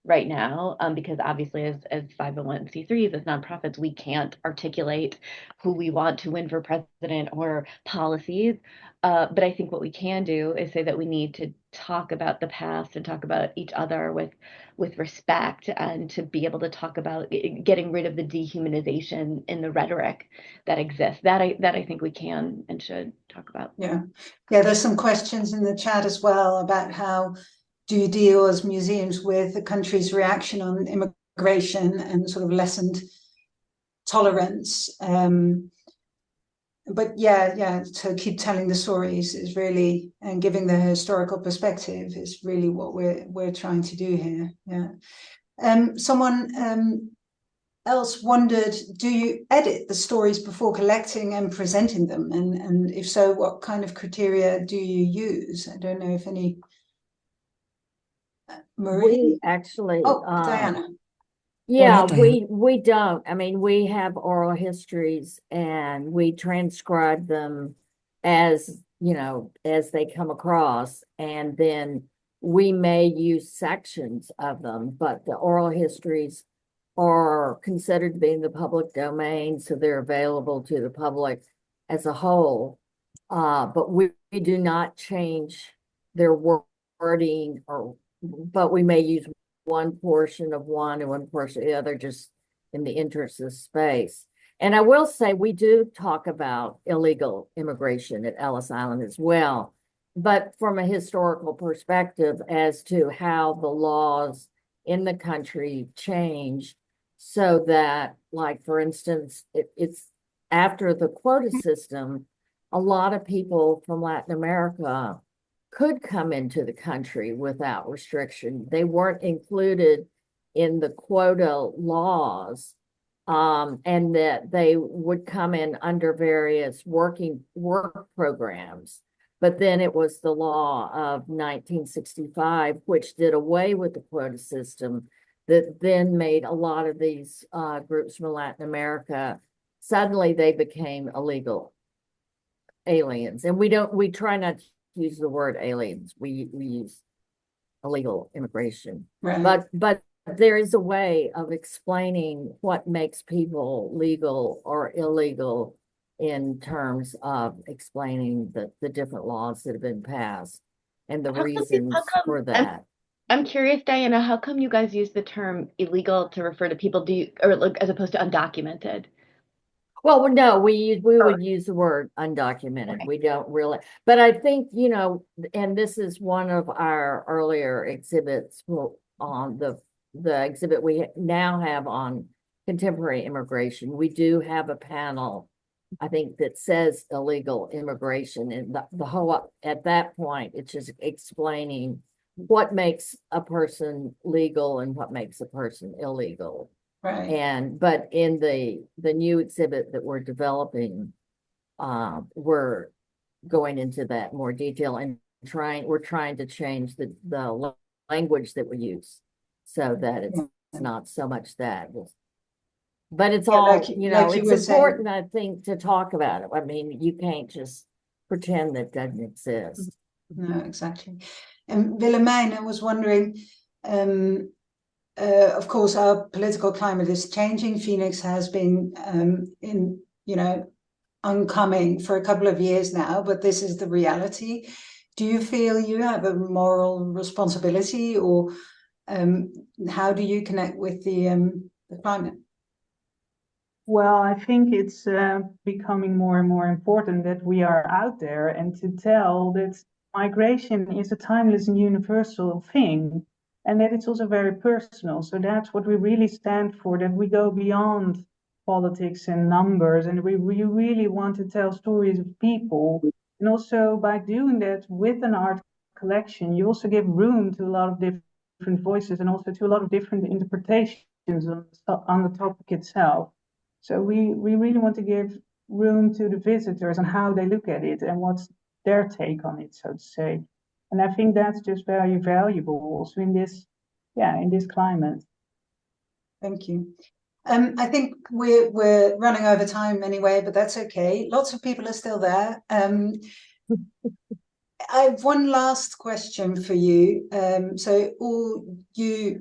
right now, because obviously as 501c3s, as nonprofits, we can't articulate who we want to win for president or policies. But I think what we can do is say that we need to talk about the past and talk about each other with respect, and to be able to talk about getting rid of the dehumanization in the rhetoric that exists. That I think we can and should talk about. Yeah. There's some questions in the chat as well about how do you deal as museums with the country's reaction on immigration and sort of lessened tolerance. But to keep telling the stories is really, and giving the historical perspective is really what we're trying to do here. Yeah. Someone else wondered, do you edit the stories before collecting and presenting them? And if so, what kind of criteria do you use? I don't know if any. Marie? We actually. Diana. Yeah, Diana. we don't. I mean, we have oral histories and we transcribe them as, as they come across. And then we may use sections of them, but the oral histories are considered to be in the public domain, so they're available to the public as a whole. But we do not change their wording, but we may use one portion of one and one portion of the other, just in the interest of space. And I will say we do talk about illegal immigration at Ellis Island as well, but from a historical perspective as to how the laws in the country changed, so that, like, for instance, it's after the quota system, a lot of people from Latin America could come into the country without restriction. They weren't included in the quota laws, and that they would come in under various work programs. But then it was the law of 1965, which did away with the quota system, that then made a lot of these groups from Latin America, suddenly they became illegal aliens. And we try not to use the word aliens. We use illegal immigration. Right. But there is a way of explaining what makes people legal or illegal in terms of explaining the different laws that have been passed and the reasons for that. I'm curious, Diana, how come you guys use the term illegal to refer to people, or like, as opposed to undocumented? Well, no, we would use the word undocumented. Okay. We don't really, but I think, you know, and this is one of our earlier exhibits on the exhibit we now have on contemporary immigration. We do have a panel, I think, that says illegal immigration, and the whole, at that point, it's just explaining what makes a person legal and what makes a person illegal. Right. But in the new exhibit that we're developing, we're going into that more detail and we're trying to change the language that we use so that it's not so much that. But it's all, you know, it's important, I think, to talk about it. I mean, you can't just pretend that it doesn't exist. No, exactly. And Willemijn, I was wondering, of course, our political climate is changing. Phoenix has been oncoming for a couple of years now, but this is the reality. Do you feel you have a moral responsibility, or how do you connect with the climate? Well, I think it's becoming more and more important that we are out there and to tell that migration is a timeless and universal thing, and that it's also very personal. So that's what we really stand for, that we go beyond politics and numbers, and we really want to tell stories of people. And also by doing that with an art collection, you also give room to a lot of different voices and also to a lot of different interpretations on the topic itself. So we really want to give room to the visitors and how they look at it and what's their take on it, so to say. And I think that's just very valuable also in this climate. Thank you. I think we're running over time anyway, but that's okay. Lots of people are still there. I have one last question for you. So all your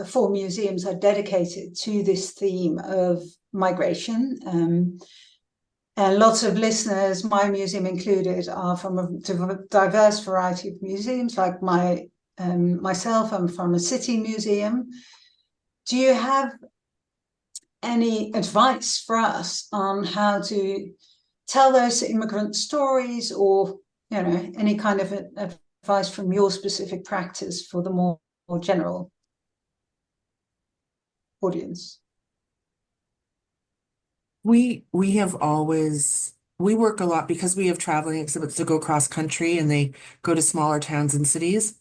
4 museums are dedicated to this theme of migration. And lots of listeners, my museum included, are from a diverse variety of museums. Like myself, I'm from a city museum. Do you have any advice for us on how to tell those immigrant stories, or any kind of advice from your specific practice for the more general audience? We work a lot because we have traveling exhibits that go cross country and they go to smaller towns and cities.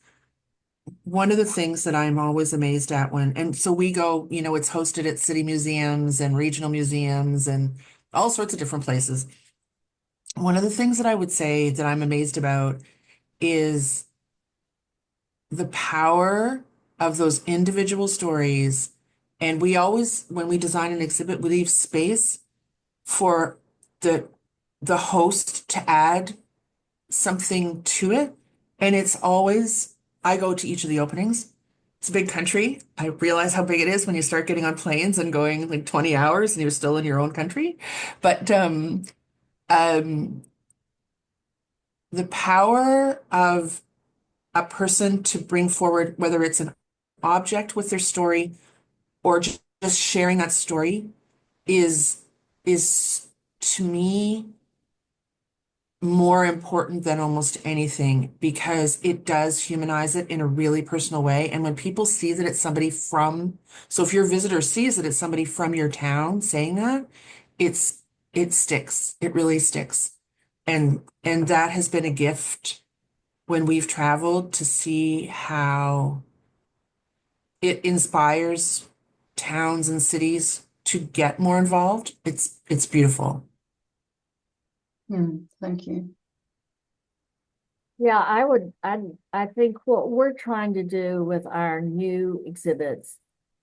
One of the things that I'm always amazed at so we go, it's hosted at city museums and regional museums and all sorts of different places. One of the things that I would say that I'm amazed about is the power of those individual stories. And we always, when we design an exhibit, we leave space for the host to add something to it. And it's always, I go to each of the openings. It's a big country. I realize how big it is when you start getting on planes and going like 20 hours and you're still in your own country. But the power of a person to bring forward, whether it's an object with their story or just sharing that story, is to me more important than almost anything, because it does humanize it in a really personal way. And when people see that it's somebody so if your visitor sees that it's somebody from your town saying that, it sticks. It really sticks. And that has been a gift when we've traveled, to see how it inspires towns and cities to get more involved. It's beautiful. Thank you. Yeah, I think what we're trying to do with our new exhibits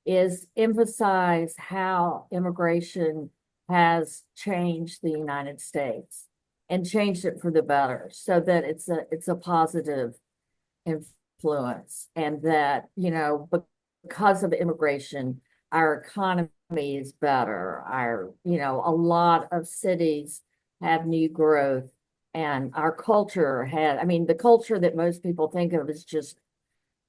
is emphasize how immigration has changed the United States and changed it for the better, so that it's a positive influence, and that, you know, because of immigration, our economy is better. You know, a lot of cities have new growth, and our culture I mean, the culture that most people think of as just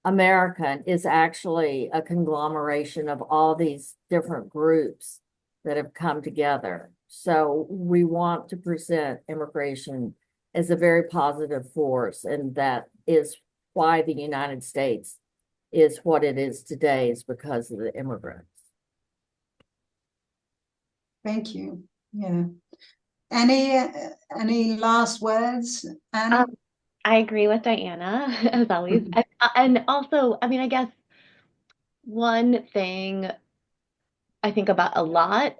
American is actually a conglomeration of all these different groups that have come together. So we want to present immigration as a very positive force, and that is why the United States is what it is today, is because of the immigrants. Thank you. Yeah. Any last words, Anna? I agree with Diana, as always. And also, I mean, I guess one thing I think about a lot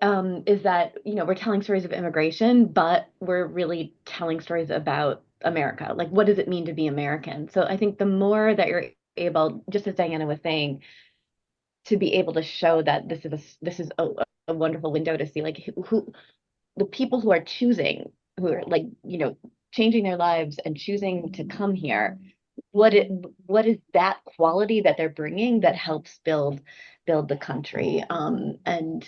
is that, you know, we're telling stories of immigration, but we're really telling stories about America. Like, what does it mean to be American? So I think the more that you're able, just as Diana was saying, to be able to show that this is a wonderful window to see, like, who the people who are choosing, who are, like, you know, changing their lives and choosing to come here, what is that quality that they're bringing that helps build the country, and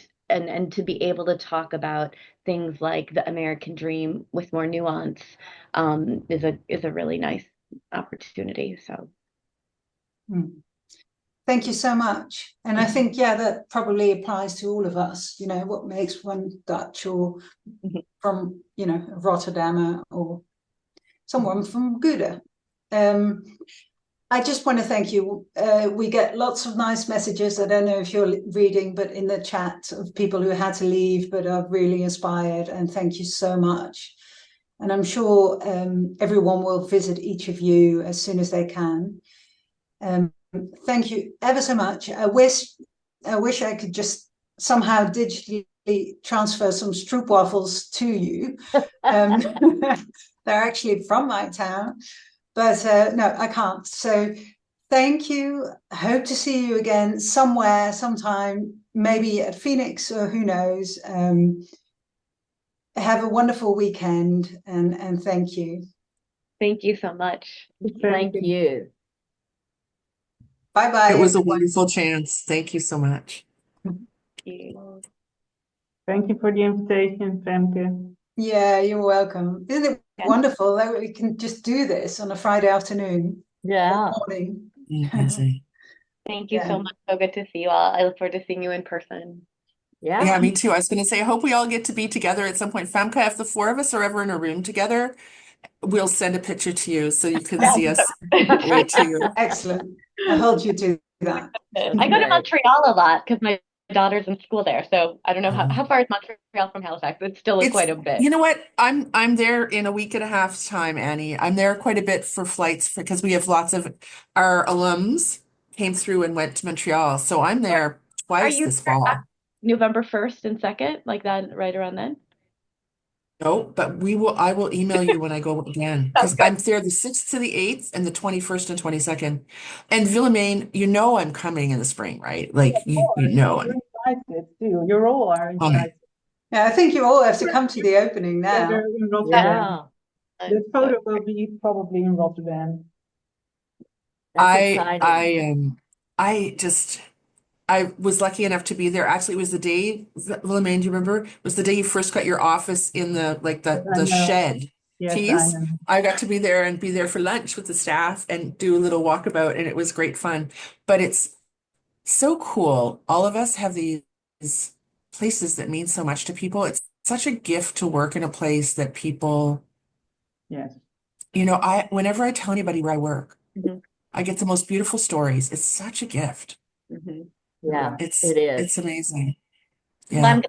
to be able to talk about things like the American dream with more nuance, is a really nice opportunity. So Thank you so much. And I think, yeah, that probably applies to all of us. You know, what makes one Dutch, or from, you know, Rotterdam, or someone from Gouda. I just want to thank you. We get lots of nice messages. I don't know if you're reading, but in the chat, of people who had to leave but are really inspired. And thank you so much. And I'm sure everyone will visit each of you as soon as they can. Thank you ever so much. I wish I could just somehow digitally transfer some stroopwafels to you. They're actually from my town, but no, I can't. So thank you. Hope to see you again somewhere, sometime, maybe at Phoenix, or who knows. Have a wonderful weekend, and thank you. thank you so much. Thank you. Bye-bye. It was a wonderful chance. Thank you so much. Thank you for the invitation, Femke. Yeah, you're welcome. Isn't it wonderful that we can just do this on a Friday afternoon? Yeah. Or morning. Amazing. Thank you Yeah. so much. So good to see you all. I look forward to seeing you in person. Yeah. Yeah, me too. I was going to say, I hope we all get to be together at some point. Famke, if the four of us are ever in a room together, we'll send a picture to you so you can see us way too. Excellent. I hold you to that. I go to Right. Montreal a lot because my daughter's in school there. So I don't know how far is Montreal from Halifax. It's still quite a bit. You know what? I'm there in a week and a half's time, Annie. I'm there quite a bit for flights because we have lots of our alums came through and went to Montreal. So I'm there Are twice you this fall. November 1st and 2nd, like that, right around then? No, but I will email you when I go again because I'm there the 6th to the 8th and the 21st and 22nd. And Willemijn, you know I'm coming in the spring, right? Like you know. You're invited too. You all are invited. Yeah, I think you all have to come to the opening now. They're in Rotterdam. Yeah. The photo will be probably in Rotterdam. That's exciting. I was lucky enough to be there. Actually, it was the day, Willemijn, do you remember? It was the day you first got your office in the shed Yes, piece. I know. I got to be there and be there for lunch with the staff and do a little walkabout, and it was great fun. But it's so cool. All of us have these places that mean so much to people. It's such a gift to work in a place that people, Yes. you know, whenever I tell anybody where I work, Mhm. I get the most beautiful stories. It's such a gift. Mhm. Yeah, It's it is. amazing. Well, Yeah. I'm